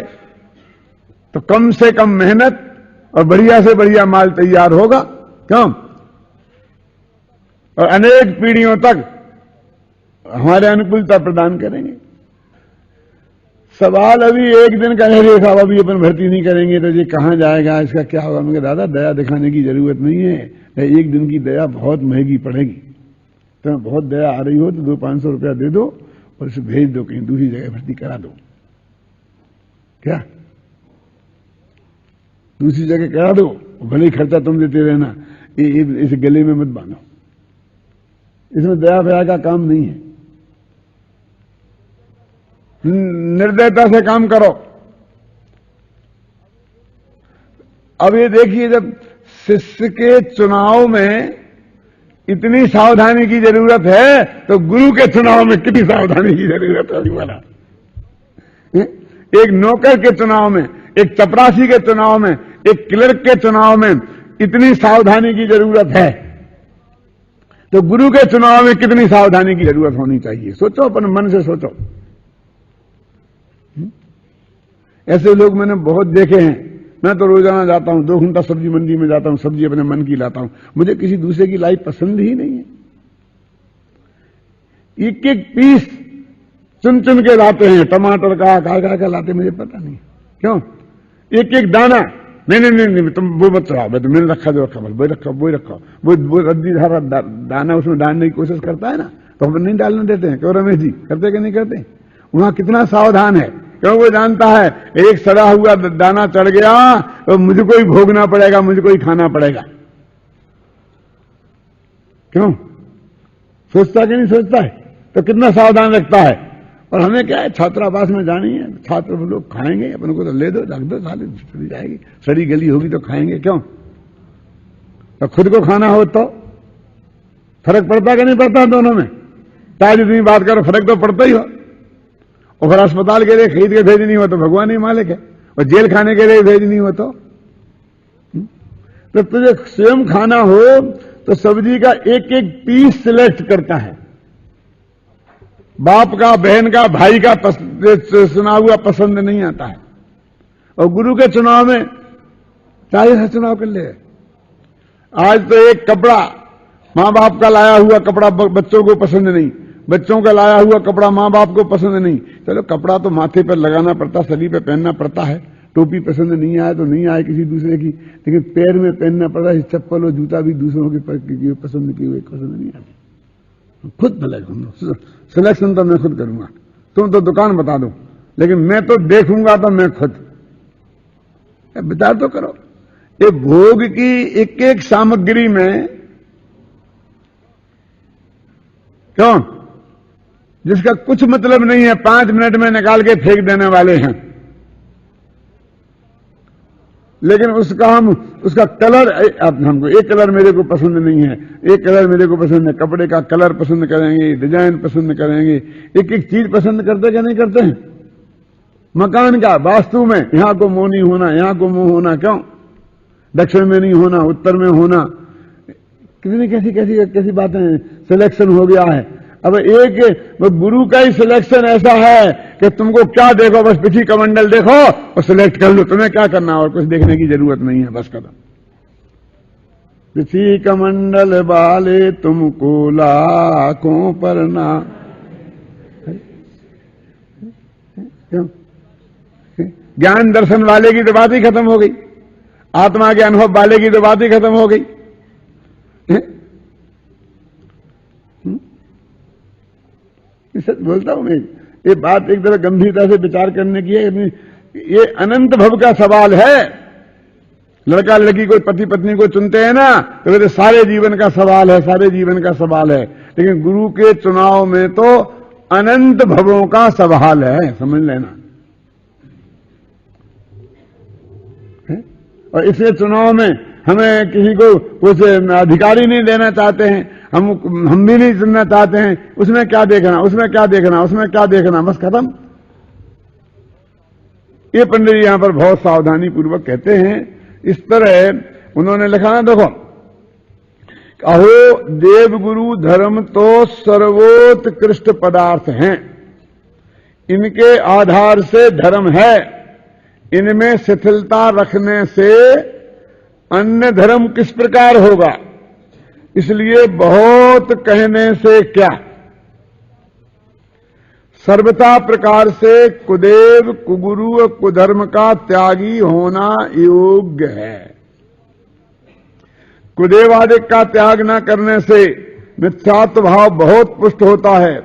तो कम से कम मेहनत और बढ़िया से बढ़िया माल तैयार होगा। क्यों? और अनेक पीढ़ियों तक हमारे अनुकूलता प्रदान करेंगे। सवाल अभी एक दिन का नहीं साहब, अभी अपन भर्ती नहीं करेंगे तो ये कहां जाएगा, इसका क्या होगा? मैं दादा दया दिखाने की जरूरत नहीं है, एक दिन की दया बहुत महंगी पड़ेगी। तो बहुत दया आ रही हो तो 200-500 रुपया दे दो और इसे भेज दो, कहीं दूसरी जगह भर्ती करा दो। क्या दूसरी जगह करा दो, भले ही खर्चा तुम देते रहना, इस गले में मत बांधो। इसमें दया भया का काम नहीं है। निर्दयता से काम करो। अब ये देखिए, जब शिष्य के चुनाव में इतनी सावधानी की जरूरत है तो गुरु के चुनाव में कितनी सावधानी की जरूरत है वाला? एक नौकर के चुनाव में, एक चपरासी के चुनाव में, एक क्लर्क के चुनाव में इतनी सावधानी की जरूरत है तो गुरु के चुनाव में कितनी सावधानी की जरूरत होनी चाहिए? सोचो, अपने मन से सोचो। ऐसे लोग मैंने बहुत देखे हैं। मैं तो रोजाना जाता हूं, 2 घंटा सब्जी मंडी में जाता हूं, सब्जी अपने मन की लाता हूं। मुझे किसी दूसरे की लाई पसंद ही नहीं है। एक एक पीस चुन चुन के लाते हैं, टमाटर का का लाते, मुझे पता नहीं क्यों। एक एक दाना, नहीं तुम वो मत चढ़ाओ, तो मैंने रखा जो रखा, वो रखा, वो रद्दी धारा दाना उसमें डालने की कोशिश करता है ना, तो हम नहीं डालने देते हैं। क्यों रमेश जी, करते कि नहीं करते? वहां कितना सावधान है, क्यों? वो जानता है एक सड़ा हुआ दाना चढ़ गया तो मुझको ही भोगना पड़ेगा, मुझको ही खाना पड़ेगा। क्यों? सोचता कि नहीं सोचता है? तो कितना सावधान रखता है। और हमें क्या है, छात्रावास में जानी है, छात्र लोग खाएंगे, अपन को तो ले दो, रख दो, साली चली जाएगी, सड़ी गली होगी तो खाएंगे। क्यों? तो खुद को खाना हो तो फर्क पड़ता कि नहीं पड़ता? दोनों में ताज इतनी बात करो, फर्क तो पड़ता ही हो। और फिर अस्पताल के लिए खरीद के भेजनी हो तो भगवान ही मालिक है, और जेल खाने के लिए भेजनी हो तो तुझे स्वयं खाना हो तो सब्जी का एक एक पीस सिलेक्ट करता है। बाप का, बहन का, भाई का सुना हुआ पसंद नहीं आता है। और गुरु के चुनाव में 40 चुनाव कर ले। आज तो एक कपड़ा, मां बाप का लाया हुआ कपड़ा बच्चों को पसंद नहीं, बच्चों का लाया हुआ कपड़ा मां बाप को पसंद नहीं। चलो कपड़ा तो माथे पर लगाना पड़ता, शरीर पे पहनना पड़ता है। टोपी पसंद नहीं आए तो नहीं आए किसी दूसरे की, लेकिन पैर में पहनना पड़ता है। चप्पल और जूता भी दूसरों की पसंद की हुई पसंद नहीं आती। खुद भले सिलेक्शन तो मैं खुद करूंगा, तुम तो दुकान बता दो, लेकिन मैं तो देखूंगा तो मैं खुद। विचार तो करो, ये भोग की एक एक सामग्री में, क्यों, जिसका कुछ मतलब नहीं है, 5 मिनट में निकाल के फेंक देने वाले हैं। लेकिन उसका कलर, अब हमको एक कलर मेरे को पसंद नहीं है, एक कलर मेरे को पसंद है, कपड़े का कलर पसंद करेंगे, डिजाइन पसंद करेंगे, एक एक चीज पसंद करते क्या नहीं करते हैं? मकान का वास्तु में यहां को मुंह नहीं होना, यहां को मुंह होना, क्यों? दक्षिण में नहीं होना, उत्तर में होना, कितनी कैसी कैसी कैसी बातें सिलेक्शन हो गया है। अब एक गुरु का ही सिलेक्शन ऐसा है कि तुमको क्या देखो, बस पिछी कमंडल देखो और सिलेक्ट कर लो, तुम्हें क्या करना और कुछ देखने की जरूरत नहीं है, बस कदम। पिछी कमंडल वाले तुमको लाखों पर ना, ज्ञान दर्शन वाले की तो बात ही खत्म हो गई, आत्मा के अनुभव वाले की तो बात ही खत्म हो गई। सच बोलता हूं मैं, ये बात एक तरह गंभीरता से विचार करने की है। ये अनंत भव का सवाल है। लड़का लड़की को, पति पत्नी को चुनते हैं ना, तो मेरे सारे जीवन का सवाल है, सारे जीवन का सवाल है। लेकिन गुरु के चुनाव में तो अनंत भवों का सवाल है, समझ लेना। और इसके चुनाव में हमें किसी को कुछ अधिकारी नहीं देना चाहते हैं। हम भी नहीं सुनना चाहते हैं, उसमें क्या देखना, उसमें क्या देखना, उसमें क्या देखना, बस खत्म। ये पंडित जी यहां पर बहुत सावधानी पूर्वक कहते हैं। इस तरह उन्होंने लिखा ना, देखो, अहो देवगुरु धर्म तो सर्वोत्कृष्ट पदार्थ हैं, इनके आधार से धर्म है, इनमें शिथिलता रखने से अन्य धर्म किस प्रकार होगा, इसलिए बहुत कहने से क्या, सर्वथा प्रकार से कुदेव कुगुरु और कुधर्म का त्यागी होना योग्य है। कुदेवादिक का त्याग न करने से मिथ्यात्व भाव बहुत पुष्ट होता है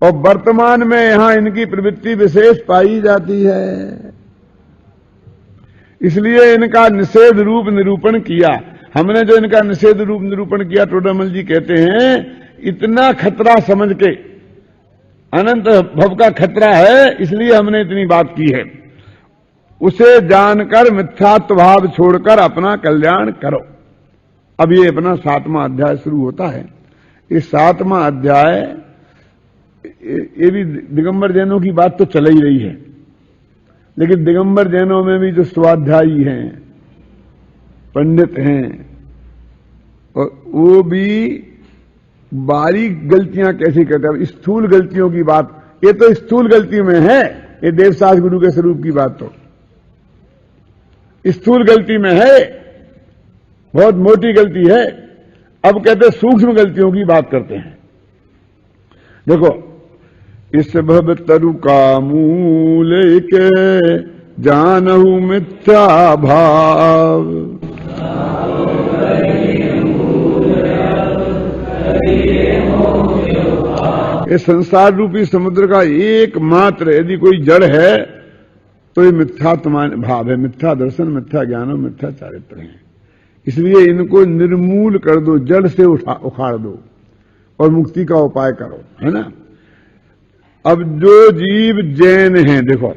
और वर्तमान में यहां इनकी प्रवृत्ति विशेष पाई जाती है। इसलिए इनका निषेध रूप निरूपण किया। हमने जो इनका निषेध रूप निरूपण किया, टोडामल जी कहते हैं, इतना खतरा समझ के, अनंत भव का खतरा है, इसलिए हमने इतनी बात की है। उसे जानकर मिथ्यात्व भाव छोड़कर अपना कल्याण करो। अब ये अपना 7वां अध्याय शुरू होता है। इस 7वां अध्याय, ये भी दिगंबर जैनों की बात तो चल ही रही है, लेकिन दिगंबर जैनों में भी जो स्वाध्यायी हैं, पंडित हैं, और वो भी बारीक गलतियां कैसी करते हैं। स्थूल गलतियों की बात, ये तो स्थूल गलती में है, ये देवसास गुरु के स्वरूप की बात तो स्थूल गलती में है, बहुत मोटी गलती है। अब कहते सूक्ष्म गलतियों की बात करते हैं। देखो, इस भव तरु का मूल के जानहु मिथ्या भाव, इस संसार रूपी समुद्र का एकमात्र यदि कोई जड़ है तो ये मिथ्या भाव है, मिथ्या दर्शन, मिथ्या ज्ञान और मिथ्या चारित्र है। इसलिए इनको निर्मूल कर दो, जड़ से उखाड़ दो और मुक्ति का उपाय करो, है ना। अब जो जीव जैन हैं, देखो,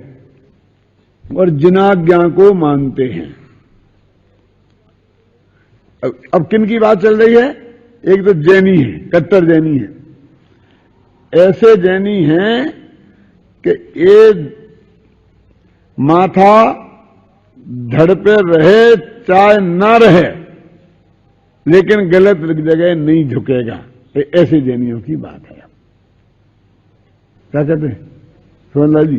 और जिनाज्ञा को मानते हैं, अब किन की बात चल रही है? एक तो जैनी है, कट्टर जैनी है। ऐसे जैनी हैं कि ये माथा धड़ पे रहे चाहे ना रहे, लेकिन गलत जगह नहीं झुकेगा। ऐसे जैनियों की बात है। क्या कहते हैं सोनलाल जी?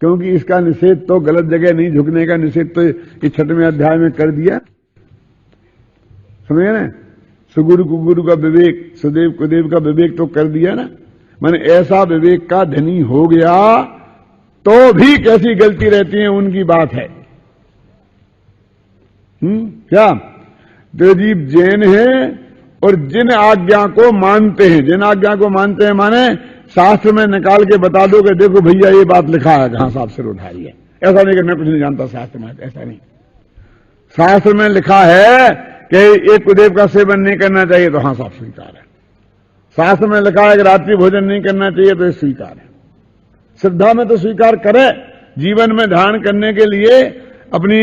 क्योंकि इसका निषेध तो, गलत जगह नहीं झुकने का निषेध तो इस 6वें अध्याय में कर दिया, समझे ना। सुगुरु कुगुरु का विवेक, सुदेव कुदेव का विवेक तो कर दिया ना। माने ऐसा विवेक का धनी हो गया तो भी कैसी गलती रहती है उनकी बात है। क्या जो जीव जैन है और जिन आज्ञा को मानते हैं, जिन आज्ञा को मानते हैं माने शास्त्र में निकाल के बता दो कि देखो भैया ये बात लिखा है, जहां साहब सिर उठाई है। ऐसा नहीं कि मैं कुछ नहीं जानता शास्त्र में, ऐसा नहीं। शास्त्र में लिखा है कि एक कुदेव का सेवन नहीं करना चाहिए, तो हाँ साहब स्वीकार है। शास्त्र में लिखा है कि रात्रि भोजन नहीं करना चाहिए, तो ये स्वीकार है। श्रद्धा में तो स्वीकार करे, जीवन में धारण करने के लिए अपनी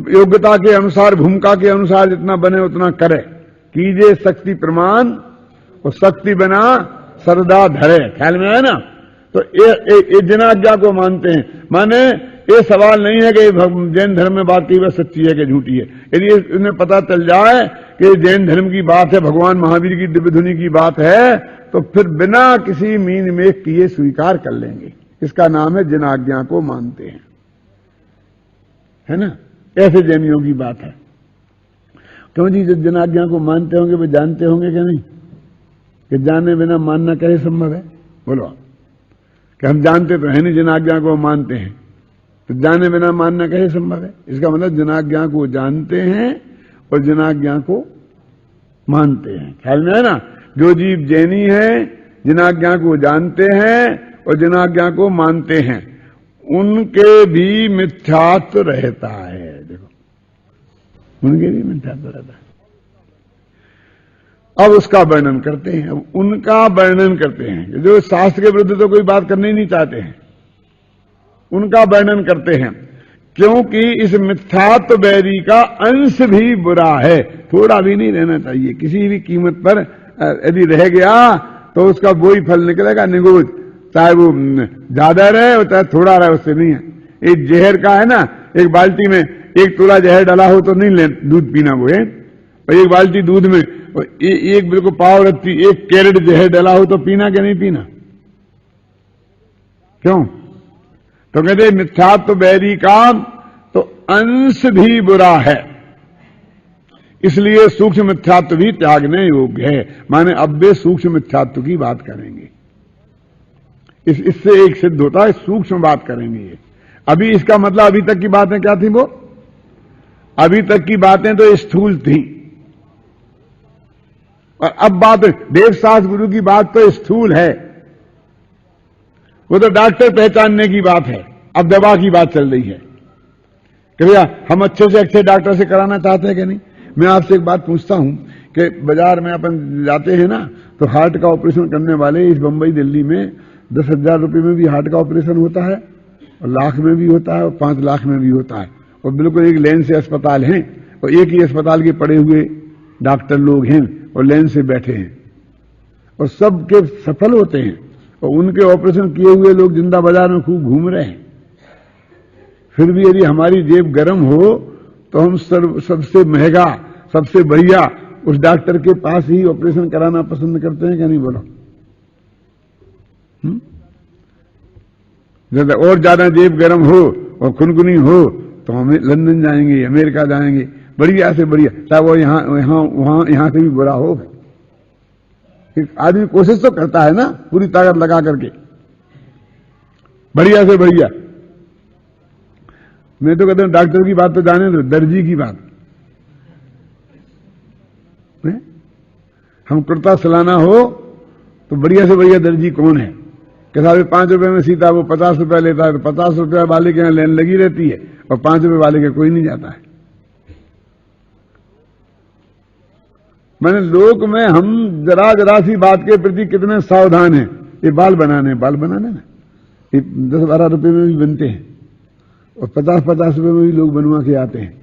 योग्यता के अनुसार, भूमिका के अनुसार जितना बने उतना करे। कीजिए शक्ति प्रमाण और शक्ति बना श्रद्धा धरे, ख्याल में है ना। तो ये जिनाज्ञा को मानते हैं। माने ये सवाल नहीं है कि जैन धर्म में बात की वह सच्ची है कि झूठी है। यदि उन्हें पता चल जाए कि जैन धर्म की बात है, भगवान महावीर की दिव्य धुनी की बात है, तो फिर बिना किसी मीन में किए स्वीकार कर लेंगे। इसका नाम है जिनाज्ञा को मानते हैं, है ना। ऐसे जैनियों की बात है। क्यों जी, जो जिनाज्ञा को मानते होंगे वो जानते होंगे कि नहीं कि जाने बिना मानना कैसे संभव है? बोलो कि हम जानते तो है नहीं, जिनाज्ञा को मानते हैं, तो जाने बिना मानना कैसे संभव है? इसका मतलब जिनाज्ञा को जानते हैं और जिनाज्ञा को मानते हैं, ख्याल में है ना। जो जीव जैनी है, जिनाज्ञा को जानते हैं और जिनाज्ञा को मानते हैं, उनके भी मिथ्यात्व रहता है। देखो, उनके भी मिथ्यात्व रहता है। अब उसका वर्णन करते हैं। अब उनका वर्णन करते हैं जो शास्त्र के विरुद्ध तो कोई बात करनी ही नहीं चाहते हैं, उनका वर्णन करते हैं। क्योंकि इस मिथ्यात्व बैरी का अंश भी बुरा है, थोड़ा भी नहीं रहना चाहिए। किसी भी कीमत पर यदि रह गया तो उसका वही फल निकलेगा निगोज, चाहे वो ज्यादा रहे और चाहे थोड़ा रहे, उससे नहीं है। एक जहर का है ना, एक बाल्टी में 1 तोला जहर डाला हो तो नहीं दूध पीना वो है, और एक बाल्टी दूध में एक बिल्कुल पाव रत्ती 1 कैरेट जहर डाला हो तो पीना कि नहीं पीना? क्यों? तो कहते मिथ्यात्व बैरी का तो अंश भी बुरा है, इसलिए सूक्ष्म मिथ्यात्व भी त्यागने योग्य है। माने अब वे सूक्ष्म मिथ्यात्व की बात करेंगे, इससे एक सिद्ध होता है, सूक्ष्म बात करेंगे ये। अभी इसका मतलब अभी तक की बातें क्या थी? वो अभी तक की बातें तो स्थूल थी, और अब बात देवशास्त्र गुरु की बात तो स्थूल है, वो तो डॉक्टर पहचानने की बात है। अब दवा की बात चल रही है कि भैया हम अच्छे से अच्छे डॉक्टर से कराना चाहते हैं कि नहीं। मैं आपसे एक बात पूछता हूं कि बाजार में अपन जाते हैं ना, तो हार्ट का ऑपरेशन करने वाले इस बंबई दिल्ली में 10,000 रुपये में भी हार्ट का ऑपरेशन होता है, और लाख में भी होता है, और 5 लाख में भी होता है, और बिल्कुल एक लाइन से अस्पताल हैं, और एक ही अस्पताल के पड़े हुए डॉक्टर लोग हैं और लाइन से बैठे हैं, और सबके सफल होते हैं, और उनके ऑपरेशन किए हुए लोग जिंदा बाजार में खूब घूम रहे हैं। फिर भी यदि हमारी जेब गर्म हो तो हम सबसे महंगा, सबसे बढ़िया उस डॉक्टर के पास ही ऑपरेशन कराना पसंद करते हैं क्या? नहीं बोलो। और ज्यादा जेब गर्म हो और खुनखुनी हो तो हम लंदन जाएंगे, अमेरिका जाएंगे, बढ़िया से बढ़िया, चाहे वो यहां से भी बुरा हो। आदमी कोशिश तो करता है ना पूरी ताकत लगा करके, बढ़िया से बढ़िया। मैं तो कहता हूं डॉक्टर की बात तो जाने दो, दर्जी की बात है? हम कुर्ता सिलाना हो तो बढ़िया से बढ़िया दर्जी कौन है? कि साहब 5 रुपए में सीता, वो 50 रुपए लेता है, तो 50 रुपए वाले के यहां लाइन लगी रहती है, और 5 रुपए वाले के कोई नहीं जाता है। मैंने लोक में हम जरा सी बात के प्रति कितने सावधान हैं। ये बाल बनाने ना, ये 10-12 रुपए में भी बनते हैं, और 50-50 रुपए में भी लोग बनवा के आते हैं।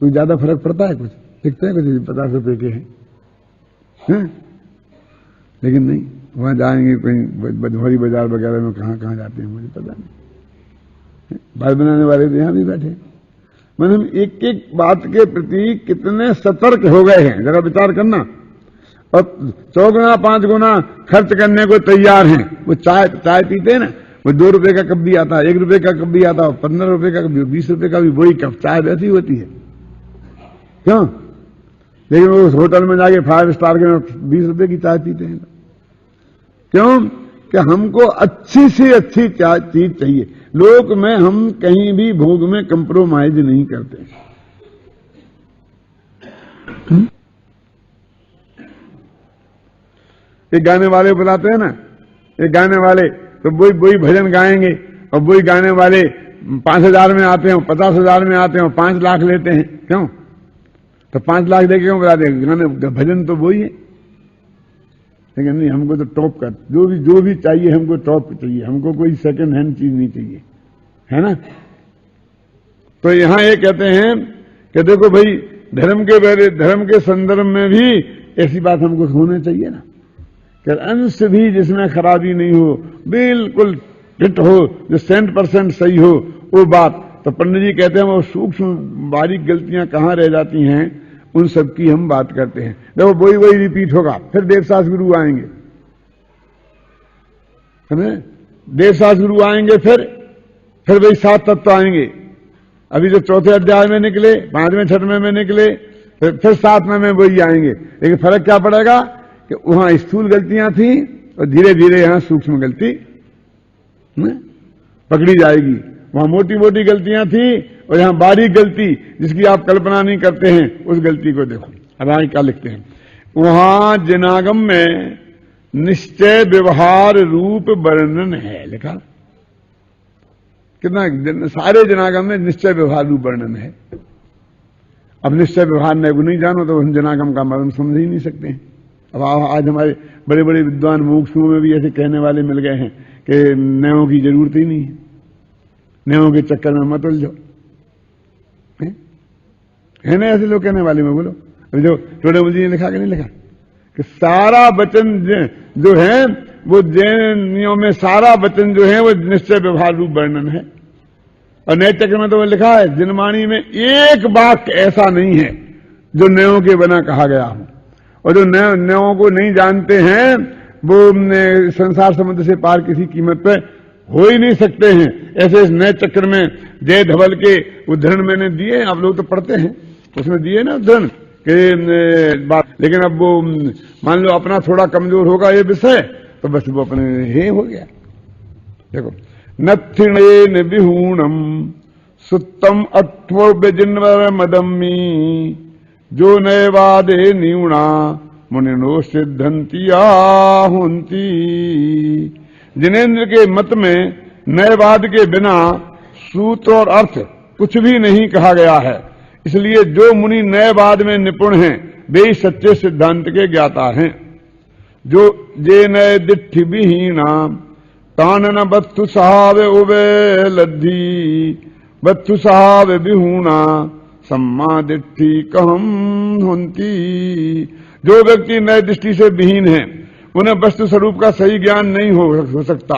कोई ज्यादा फर्क पड़ता है? कुछ दिखते हैं कुछ 50 रुपए के हैं? लेकिन नहीं, वहां जाएंगे कहीं भदभरी बाजार वगैरह में, कहां जाते हैं मुझे पता नहीं। बाल बनाने वाले तो यहां भी बैठे। मैंने एक एक बात के प्रति कितने सतर्क हो गए हैं, जरा विचार करना। और 100 गुना 5 गुना खर्च करने को तैयार हैं। वो चाय पीते हैं ना, वो 2 रुपए का कप भी आता है, 1 रुपए का कप भी आता है, 15 रुपए का, 20 रुपए का भी वही कप चाय वैसी होती है। क्यों? लेकिन वो उस होटल में जाके 5 स्टार के 20 रुपए की चाय पीते हैं। क्यों? कि हमको अच्छी से अच्छी चीज चाहिए। लोक में हम कहीं भी भोग में कंप्रोमाइज नहीं करते। एक गाने वाले बुलाते हैं ना, एक गाने वाले तो वही भजन गाएंगे, और वही गाने वाले 5,000 में आते हैं, 50,000 में आते हैं, 5 लाख लेते हैं। क्यों? तो 5 लाख देके क्यों बुलाते हैं? गाने भजन तो वही है। लेकिन नहीं, हमको तो टॉप का जो भी चाहिए, हमको टॉप चाहिए, हमको कोई सेकंड हैंड चीज नहीं चाहिए, है ना। तो यहां ये कहते हैं कि देखो भाई, धर्म के संदर्भ में भी ऐसी बात हमको होनी चाहिए ना, कि अंश भी जिसमें खराबी नहीं हो, बिल्कुल फिट हो, जो 100% सही हो, वो बात। तो पंडित जी कहते हैं वो सूक्ष्म बारीक गलतियां कहां रह जाती हैं, उन सब की हम बात करते हैं। देखो वही रिपीट होगा, फिर देवशास्त्र गुरु आएंगे, देवशास्त्र गुरु आएंगे, फिर वही 7 तत्व आएंगे। अभी जो 4थे अध्याय में निकले, 5वें 6वें में निकले, फिर 7वें में वही आएंगे। लेकिन फर्क क्या पड़ेगा कि वहां स्थूल गलतियां थी, और धीरे धीरे यहां सूक्ष्म गलती पकड़ी जाएगी। वहां मोटी मोटी गलतियां थी, और यहां बारीक गलती जिसकी आप कल्पना नहीं करते हैं, उस गलती को देखो। अब आगे क्या लिखते हैं? वहां जनागम में निश्चय व्यवहार रूप वर्णन है लिखा। कितना सारे जनागम में निश्चय व्यवहार रूप वर्णन है। अब निश्चय व्यवहार नय को नहीं जानो तो हम जनागम का मर्म समझ ही नहीं सकते हैं। अब आज हमारे बड़े बड़े विद्वान मुमुक्षुओं में भी ऐसे कहने वाले मिल गए हैं कि नयों की जरूरत ही नहीं है, नयों के चक्कर में मत उलझो। है ना ऐसे लोग कहने वाले में? बोलो, अभी जो टोडे मुझे ने लिखा कि नहीं लिखा कि सारा वचन जो है वो जैनियों में सारा वचन जो है वो निश्चय व्यवहार रूप वर्णन है। और नए चक्र में तो वो लिखा है, जिनवाणी में एक वाक्य ऐसा नहीं है जो नयों के बिना कहा गया हो। और जो नयों को नहीं जानते हैं वो संसार समुद्र से पार किसी कीमत पे हो ही नहीं सकते हैं। ऐसे इस नए चक्र में जय धवल के उदाहरण मैंने दिए, आप लोग तो पढ़ते हैं, उसमें दिए ना उदाहरण के बात। लेकिन अब वो मान लो अपना थोड़ा कमजोर होगा ये विषय, तो बस वो अपने हे हो गया। देखो, नत्थिणेन विहूणम सुत्तम अत्व व्यजिन्वर मदम्मी जो नयवादे न्यूणा मुनिनो सिद्धंती आहुंती। जिनेन्द्र के मत में नयवाद के बिना सूत्र और अर्थ कुछ भी नहीं कहा गया है, इसलिए जो मुनि नयवाद में निपुण हैं वे ही सच्चे सिद्धांत के ज्ञाता हैं। जो जे नय दिट्ठि विहीना तानन बत्थु सहावे उबे लद्धी बत्थु सहावे विहूणा सम्मा दिट्ठि कहम हुंती। जो व्यक्ति नए दृष्टि से विहीन है उन्हें वस्तु स्वरूप का सही ज्ञान नहीं हो सकता,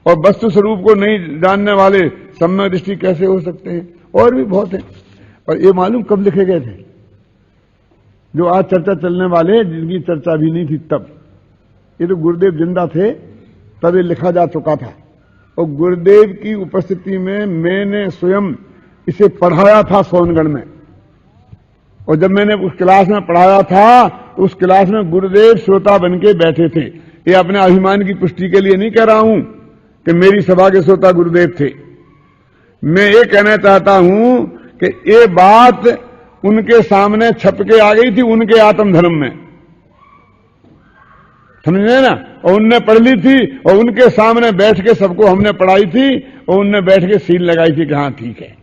और वस्तु स्वरूप को नहीं जानने वाले सम्यक दृष्टि कैसे हो सकते हैं। और भी बहुत है। और ये मालूम कब लिखे गए थे? जो आज चर्चा चलने वाले, जिनकी चर्चा भी नहीं थी तब। ये तो गुरुदेव जिंदा थे तब ये लिखा जा चुका था, और गुरुदेव की उपस्थिति में मैंने स्वयं इसे पढ़ाया था सोनगढ़ में। और जब मैंने उस क्लास में पढ़ाया था तो उस क्लास में गुरुदेव श्रोता बन के बैठे थे। ये अपने अभिमान की पुष्टि के लिए नहीं कह रहा हूं कि मेरी सभा के श्रोता गुरुदेव थे। मैं ये कहना चाहता हूं कि ये बात उनके सामने छप के आ गई थी, उनके आत्मधर्म में, समझे ना। और उनने पढ़ ली थी और उनके सामने बैठ के सबको हमने पढ़ाई थी, और उनने बैठ के सील लगाई थी कि हाँ ठीक है।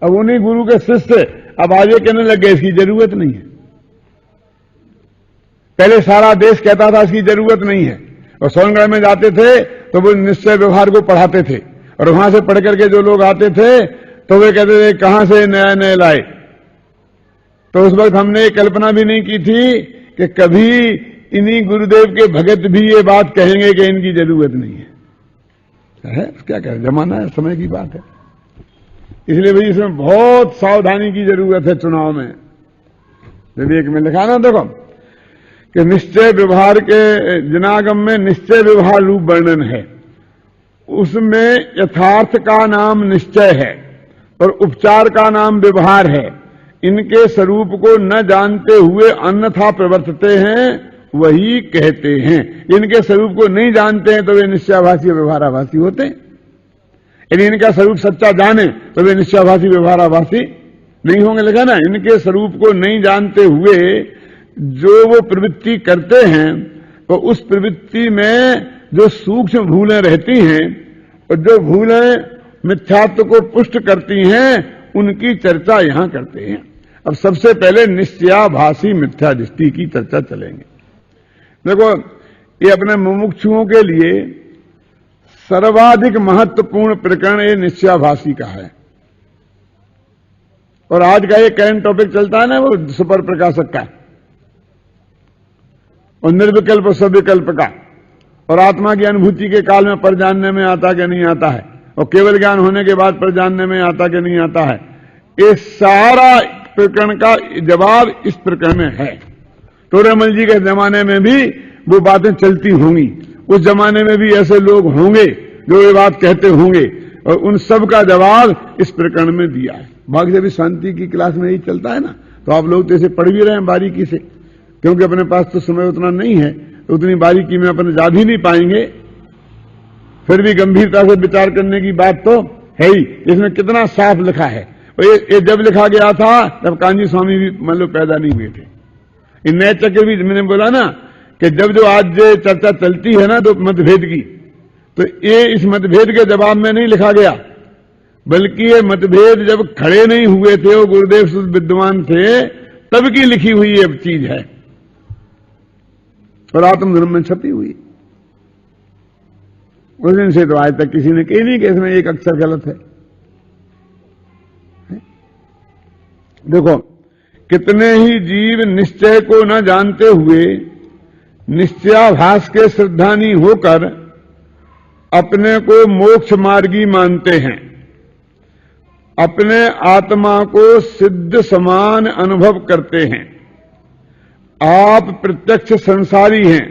अब उन्हीं गुरु के शिष्य अब आगे कहने लग गए इसकी जरूरत नहीं है। पहले सारा देश कहता था इसकी जरूरत नहीं है, और सोनगढ़ में जाते थे तो वो निश्चय व्यवहार को पढ़ाते थे, और वहां से पढ़ करके जो लोग आते थे तो वे कहते थे कहां से नया नया लाए। तो उस वक्त हमने ये कल्पना भी नहीं की थी कि कभी इन्हीं गुरुदेव के भगत भी ये बात कहेंगे कि इनकी जरूरत नहीं है। क्या करें, जमाना है, समय की बात है। इसलिए भाई इसमें बहुत सावधानी की जरूरत है चुनाव में। विवेक में लिखा ना, देखो कि निश्चय व्यवहार के जनागम में निश्चय व्यवहार रूप वर्णन है। उसमें यथार्थ का नाम निश्चय है और उपचार का नाम व्यवहार है। इनके स्वरूप को न जानते हुए अन्यथा प्रवर्तते हैं, वही कहते हैं। इनके स्वरूप को नहीं जानते हैं तो वे निश्चयाभासी व्यवहाराभासी होते हैं। यदि इनका स्वरूप सच्चा जाने तो वे निश्चयाभासी व्यवहाराभासी नहीं होंगे। लगा ना, इनके स्वरूप को नहीं जानते हुए जो वो प्रवृत्ति करते हैं तो उस प्रवृत्ति में जो सूक्ष्म भूलें रहती हैं और जो भूलें मिथ्यात्व को पुष्ट करती हैं उनकी चर्चा यहां करते हैं। अब सबसे पहले निश्चयाभासी मिथ्या दृष्टि की चर्चा चलेंगे। देखो, ये अपने मुमुक्षुओं के लिए सर्वाधिक महत्वपूर्ण प्रकरण ये निश्चयाभासी का है। और आज का ये करंट टॉपिक चलता है ना, वो सुपर प्रकाशक का और निर्विकल्प और सविकल्प का, और आत्मा की अनुभूति के काल में पर जानने में आता कि नहीं आता है, और केवल ज्ञान होने के बाद पर जानने में आता कि नहीं आता है। ये सारा प्रकरण का जवाब इस प्रकरण में है। तोरेमल जी के जमाने में भी वो बातें चलती होंगी, उस जमाने में भी ऐसे लोग होंगे जो ये बात कहते होंगे, और उन सब का जवाब इस प्रकरण में दिया है। भाग्य से भी शांति की क्लास में यही चलता है ना, तो आप लोग तो इसे पढ़ भी रहे हैं बारीकी से, क्योंकि अपने पास तो समय उतना नहीं है, तो उतनी बारीकी में अपन जा भी नहीं पाएंगे। फिर भी गंभीरता से विचार करने की बात तो है ही। इसमें कितना साफ लिखा है। और ये जब लिखा गया था तब कांजी स्वामी भी मान लो पैदा नहीं हुए थे। इन नए चक्र भी मैंने बोला ना कि जब जो आज चर्चा चलती है ना तो मतभेद की, तो ये इस मतभेद के जवाब में नहीं लिखा गया, बल्कि ये मतभेद जब खड़े नहीं हुए थे, वो गुरुदेव शुद्ध विद्वान थे, तब की लिखी हुई ये चीज है और आत्मधर्म में छपी हुई। उस दिन से तो आज तक किसी ने कही नहीं कि इसमें एक अक्षर गलत है। देखो, कितने ही जीव निश्चय को न जानते हुए निश्चयाभास के श्रद्धानी होकर अपने को मोक्ष मार्गी मानते हैं, अपने आत्मा को सिद्ध समान अनुभव करते हैं। आप प्रत्यक्ष संसारी हैं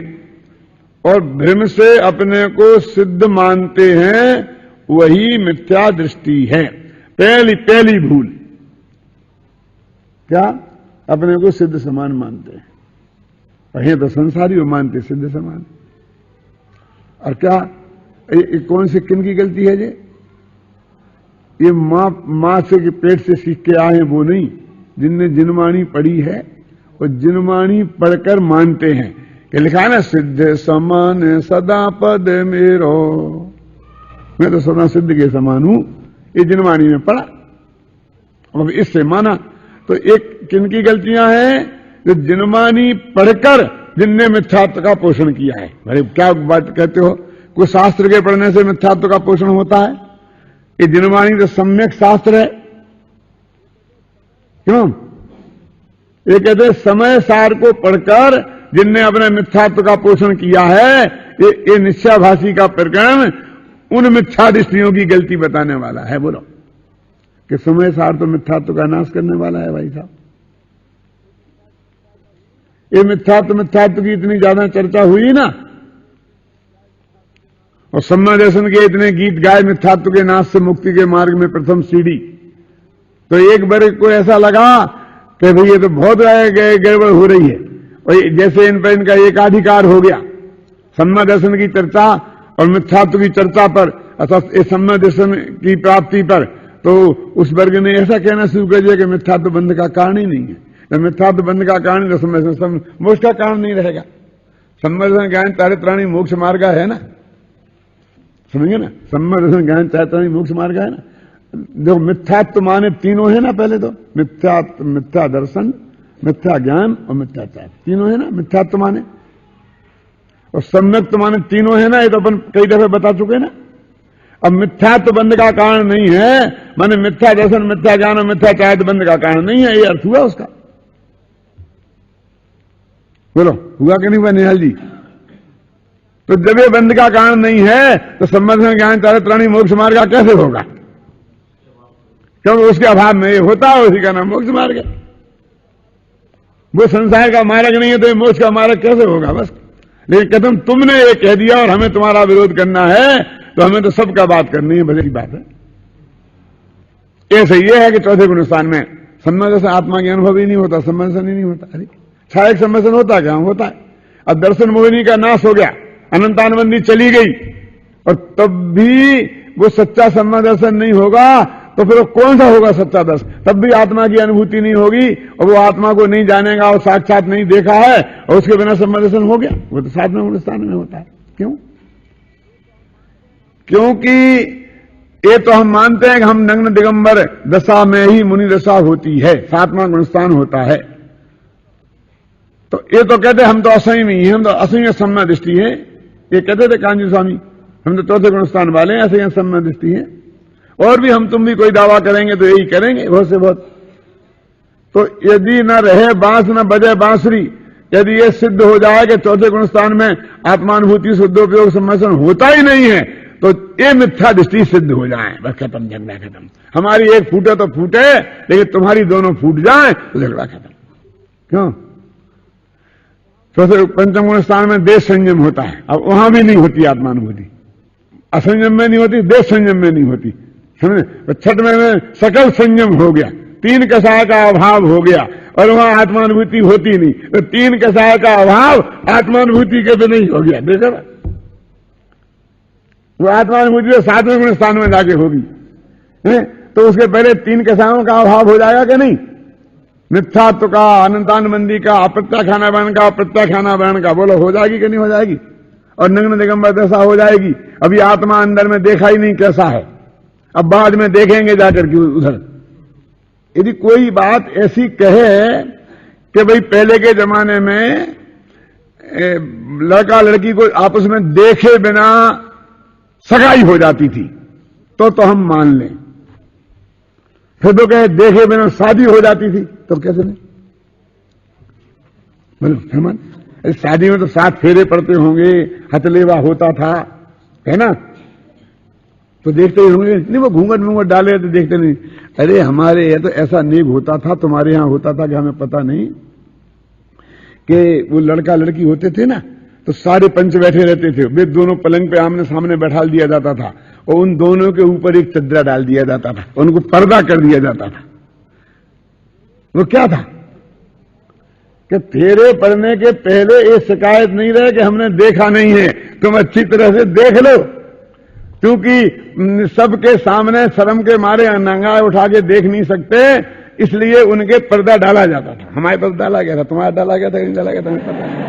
और भ्रम से अपने को सिद्ध मानते हैं, वही मिथ्या दृष्टि है। पहली भूल क्या? अपने को सिद्ध समान मानते हैं, और ये तो संसारी वो मानते सिद्ध समान। और क्या कौन सी किन की गलती है? ये मां से पेट से सीख के आए वो नहीं, जिनने जिनवाणी पढ़ी है और जिनवाणी पढ़कर मानते हैं कि लिखा है ना, सिद्ध समान सदा पद मेरो, मैं तो सदा सिद्ध के समान हूं, ये जिनवाणी में पढ़ा, अब इससे माना। तो एक किन की गलतियां हैं? जो जिनवाणी पढ़कर जिनने मिथ्यात्व का पोषण किया है। अरे क्या बात कहते हो? कोई शास्त्र के पढ़ने से मिथ्यात्व का पोषण होता है? ये जिनवाणी तो सम्यक शास्त्र है। क्यों? ये कहते समय सार को पढ़कर जिनने अपने मिथ्यात्व का पोषण किया है, ये निश्चयाभासी का प्रकरण उन मिथ्या दृष्टियों की गलती बताने वाला है। बोलो कि समय सार तो मिथ्यात्व का नाश करने वाला है। भाई साहब, ये मिथ्यात्व की इतनी ज्यादा चर्चा हुई ना, और सम्मा दर्शन के इतने गीत गाए मिथ्यात्व के नाश से मुक्ति के मार्ग में प्रथम सीढ़ी, तो एक बार को ऐसा लगा कि भाई ये तो बहुत गड़बड़ हो रही है, और जैसे इन पर इनका एकाधिकार हो गया सम्मा दर्शन की चर्चा और मिथ्यात्व की चर्चा पर, अर्थात इस सम्मा दर्शन की प्राप्ति पर, तो उस वर्ग ने ऐसा कहना शुरू कर दिया कि मिथ्यात्व बंध का कारण ही नहीं है। जब मिथ्यात्व बंध का कारण तो मोक्ष का कारण नहीं रहेगा। सम्मा दर्शन ज्ञान चारित्राणी मोक्ष मार्ग है ना, समझिए ना, सम्मा दर्शन ज्ञान चारित्राणी मोक्ष मार्ग है ना। जो मिथ्यात्व माने तीनों है ना, पहले तो मिथ्या दर्शन, मिथ्या ज्ञान और मिथ्याचार, तीनों है ना मिथ्यात्व माने। और सम्यक माने तीनों है ना, ये तो अपन कई दफे बता चुके हैं ना। अब मिथ्यात्व बंध का कारण नहीं है, माने मिथ्या दर्शन, मिथ्या ज्ञान और मिथ्याचार बंध का कारण नहीं है, ये अर्थ हुआ उसका। बोलो हुआ कि नहीं हुआ निहाल जी? तो जब ये बंध का कारण नहीं है तो सम्मा ज्ञान चारित्राणी मोक्ष मार्ग का कैसे होगा? क्योंकि उसके अभाव में ये होता है, उसी का नाम मोक्ष मार्ग है। वो संसार का मार्ग नहीं है तो ये मोक्ष का मार्ग कैसे होगा? बस लेकिन कदम तुमने ये कह दिया और हमें तुम्हारा विरोध करना है, तो हमें तो सबका बात करनी है, भले की बात है। ऐसे ये है कि चौथे गुणस्थान में सम्मान से आत्मा के अनुभव ही नहीं होता, सम्मर्शन ही नहीं होता। अरे छायक सम्मर्शन होता क्या? होता है। अब दर्शन मोहिनी का नाश हो गया, अनंतानबंदी चली गई, और तब भी वो सच्चा सम्मा दर्शन नहीं होगा, तो फिर वो कौन सा होगा सच्चा दर्शन? तब भी आत्मा की अनुभूति नहीं होगी, और वो आत्मा को नहीं जानेगा और साक्षात नहीं देखा है, और उसके बिना सम्मा दर्शन हो गया। वो तो सातवें गुणस्थान में होता है। क्यों? क्योंकि ये तो हम मानते हैं कि हम नग्न दिगंबर दशा में ही मुनि दशा होती है, सातवां गुणस्थान होता है। तो ये तो कहते हम तो असंयमी हैं, हम तो असंयम सम्मा दृष्टि है, ये कहते थे कांजी स्वामी, हम तो चौथे गुणस्थान वाले हैं, असंयम सम्मा दृष्टि है। और भी हम तुम भी कोई दावा करेंगे तो यही करेंगे बहुत से बहुत। तो यदि न रहे बांस न बजे बांसुरी, यदि ये सिद्ध हो जाए कि चौथे गुणस्थान में आत्मानुभूति शुद्धोपयोग सम्मर्शन होता ही नहीं है, तो ये मिथ्या दृष्टि सिद्ध हो जाए, बस खत्म, झगड़ा खत्म। हमारी एक फूटे तो फूटे, लेकिन तुम्हारी दोनों फूट जाए तो झगड़ा खत्म। क्यों? चौथे पंचम गुणस्थान में देश संयम होता है, अब वहां भी नहीं होती आत्मानुभूति, असंयम में नहीं होती, देश संयम में नहीं होती, समझे? छठवें में सकल संयम हो गया, तीन कषाय का अभाव हो गया, और वहां आत्मानुभूति होती नहीं, तो तीन कषाय का अभाव आत्मानुभूति के भी नहीं हो गया। देखा ना, वो आत्मानुभूति तो सातवें गुण स्थान में जाके होगी, तो उसके पहले तीन कषायों का अभाव हो जाएगा कि नहीं? मिथ्यात्व का, अनंतानबंदी का, अप्रत्याख्यानावरण का, प्रत्याख्यानावरण का, बोलो हो जाएगी कि नहीं हो जाएगी? और नग्न दिगंबर दशा हो जाएगी। अभी आत्मा अंदर में देखा ही नहीं कैसा है, अब बाद में देखेंगे जाकर के उधर। यदि कोई बात ऐसी कहे कि भाई पहले के जमाने में लड़का लड़की को आपस में देखे बिना सगाई हो जाती थी, तो हम मान लें। फिर तो कहे देखे बिना शादी हो जाती थी, तो कैसे नहीं? बोलो फिर मान? शादी में तो 7 फेरे पड़ते होंगे, हथलेवा होता था, है ना, तो देखते ही होंगे। नहीं वो घूंघट मूंघट डाले तो देखते नहीं। अरे हमारे यहाँ तो ऐसा नेग होता था, तुम्हारे यहां होता था कि हमें पता नहीं, कि वो लड़का लड़की होते थे ना, तो सारे पंच बैठे रहते थे, वे दोनों पलंग पे आमने सामने बैठा दिया जाता था और उन दोनों के ऊपर एक चद्दर डाल दिया जाता था, उनको पर्दा कर दिया जाता था। वो क्या था कि फेरे पड़ने के पहले ये शिकायत नहीं रहे कि हमने देखा नहीं है, तुम अच्छी तरह से देख लो, क्योंकि सबके सामने शर्म के मारे नंगा उठा के देख नहीं सकते, इसलिए उनके पर्दा डाला जाता था। हमारे पास डाला गया था, तुम्हारा डाला गया था, नहीं डाला गया था, हमें पता नहीं।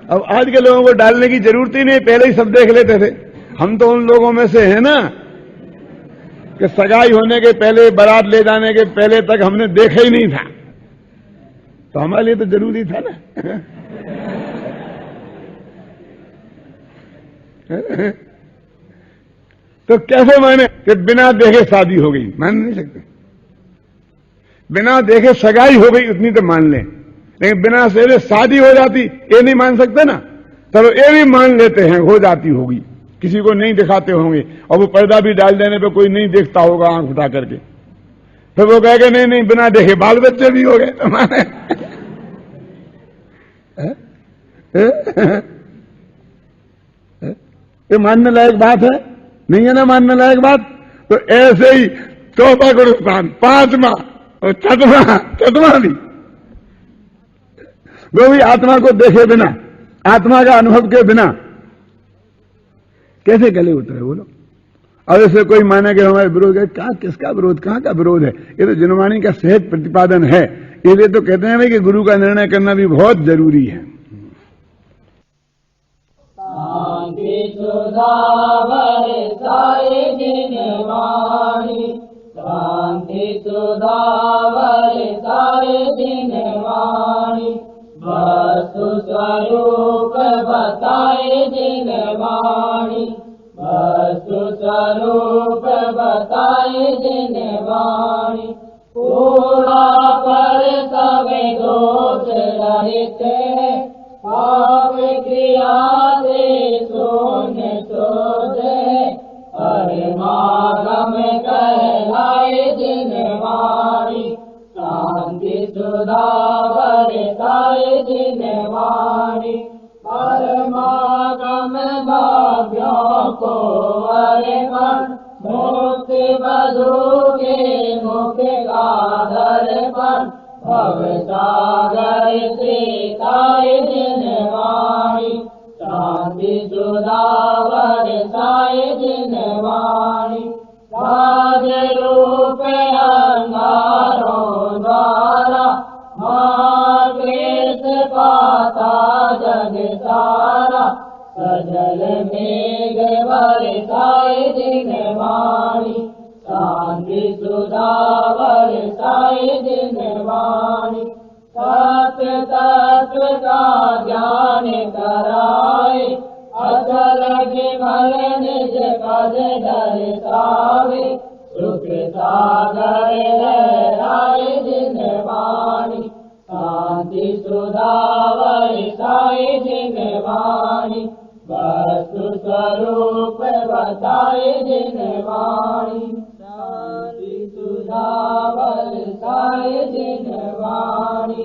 अब आज के लोगों को डालने की जरूरत ही नहीं, पहले ही सब देख लेते थे। हम तो उन लोगों में से है ना कि सगाई होने के पहले, बारात ले जाने के पहले तक हमने देखा ही नहीं था, तो हमारे लिए तो जरूरी था ना। तो कैसे माने कि बिना देखे शादी हो गई, मान नहीं सकते। बिना देखे सगाई हो गई उतनी तो मान लें, लेकिन बिना से शादी हो जाती ये नहीं मान सकते ना। चलो ये भी मान लेते हैं हो जाती होगी, किसी को नहीं दिखाते होंगे, और वो पर्दा भी डाल देने पे कोई नहीं देखता होगा आंख उठा करके, फिर वो कहेगा नहीं नहीं बिना देखे बाल बच्चे भी हो गए तुम्हारे। ये मानने लायक बात है? नहीं है ना मानने लायक बात। तो ऐसे ही चौथा गुरुस्थान, 5वां और छठवां भी, वो भी आत्मा को देखे बिना, आत्मा का अनुभव के बिना कैसे गले उतरे बोलो। और ऐसे कोई माने कि हमारे विरोध है, क्या किसका विरोध, कहां का विरोध है, ये तो जिनवाणी का सहज प्रतिपादन है। इसलिए तो कहते हैं भाई कि गुरु का निर्णय करना भी बहुत जरूरी है। शांति सुधा बरसाए जिनवाणी, शांति सुधा बरसाए जिनवाणी, वस्तु स्वरूप बताए जिनवाणी, वस्तु स्वरूप बताए जिनवाणी, पूरा पर सब दोष रहित है, पाप क्रिया से शून्य शोध है, परमागम कहलाए जिनवाणी, शांति सुधा बरसाए जिनवाणी, परमागम भाग्यों को अर्पण, मुक्ति बधू के मुख का दर्पण, भव सागर से ताए जिनवाणी, शांति सुधा बरसाए जिनवाणी, राज रूप अंगारों द्वारा क्लेश पाता जग सारा, सजल मेघ बरसाए जिनवाणी, शांति सुधा बरसाए जिनवाणी, सत्य तत्व का ज्ञान कराए, अचल विमल निज पद दर्शावे, सुख सागर लहराए जिनवाणी, शांति सुधा बरसाए जिनवाणी, वस्तु स्वरूप बताए जिनवाणी, शांति सुधा बरसाए जिनवाणी।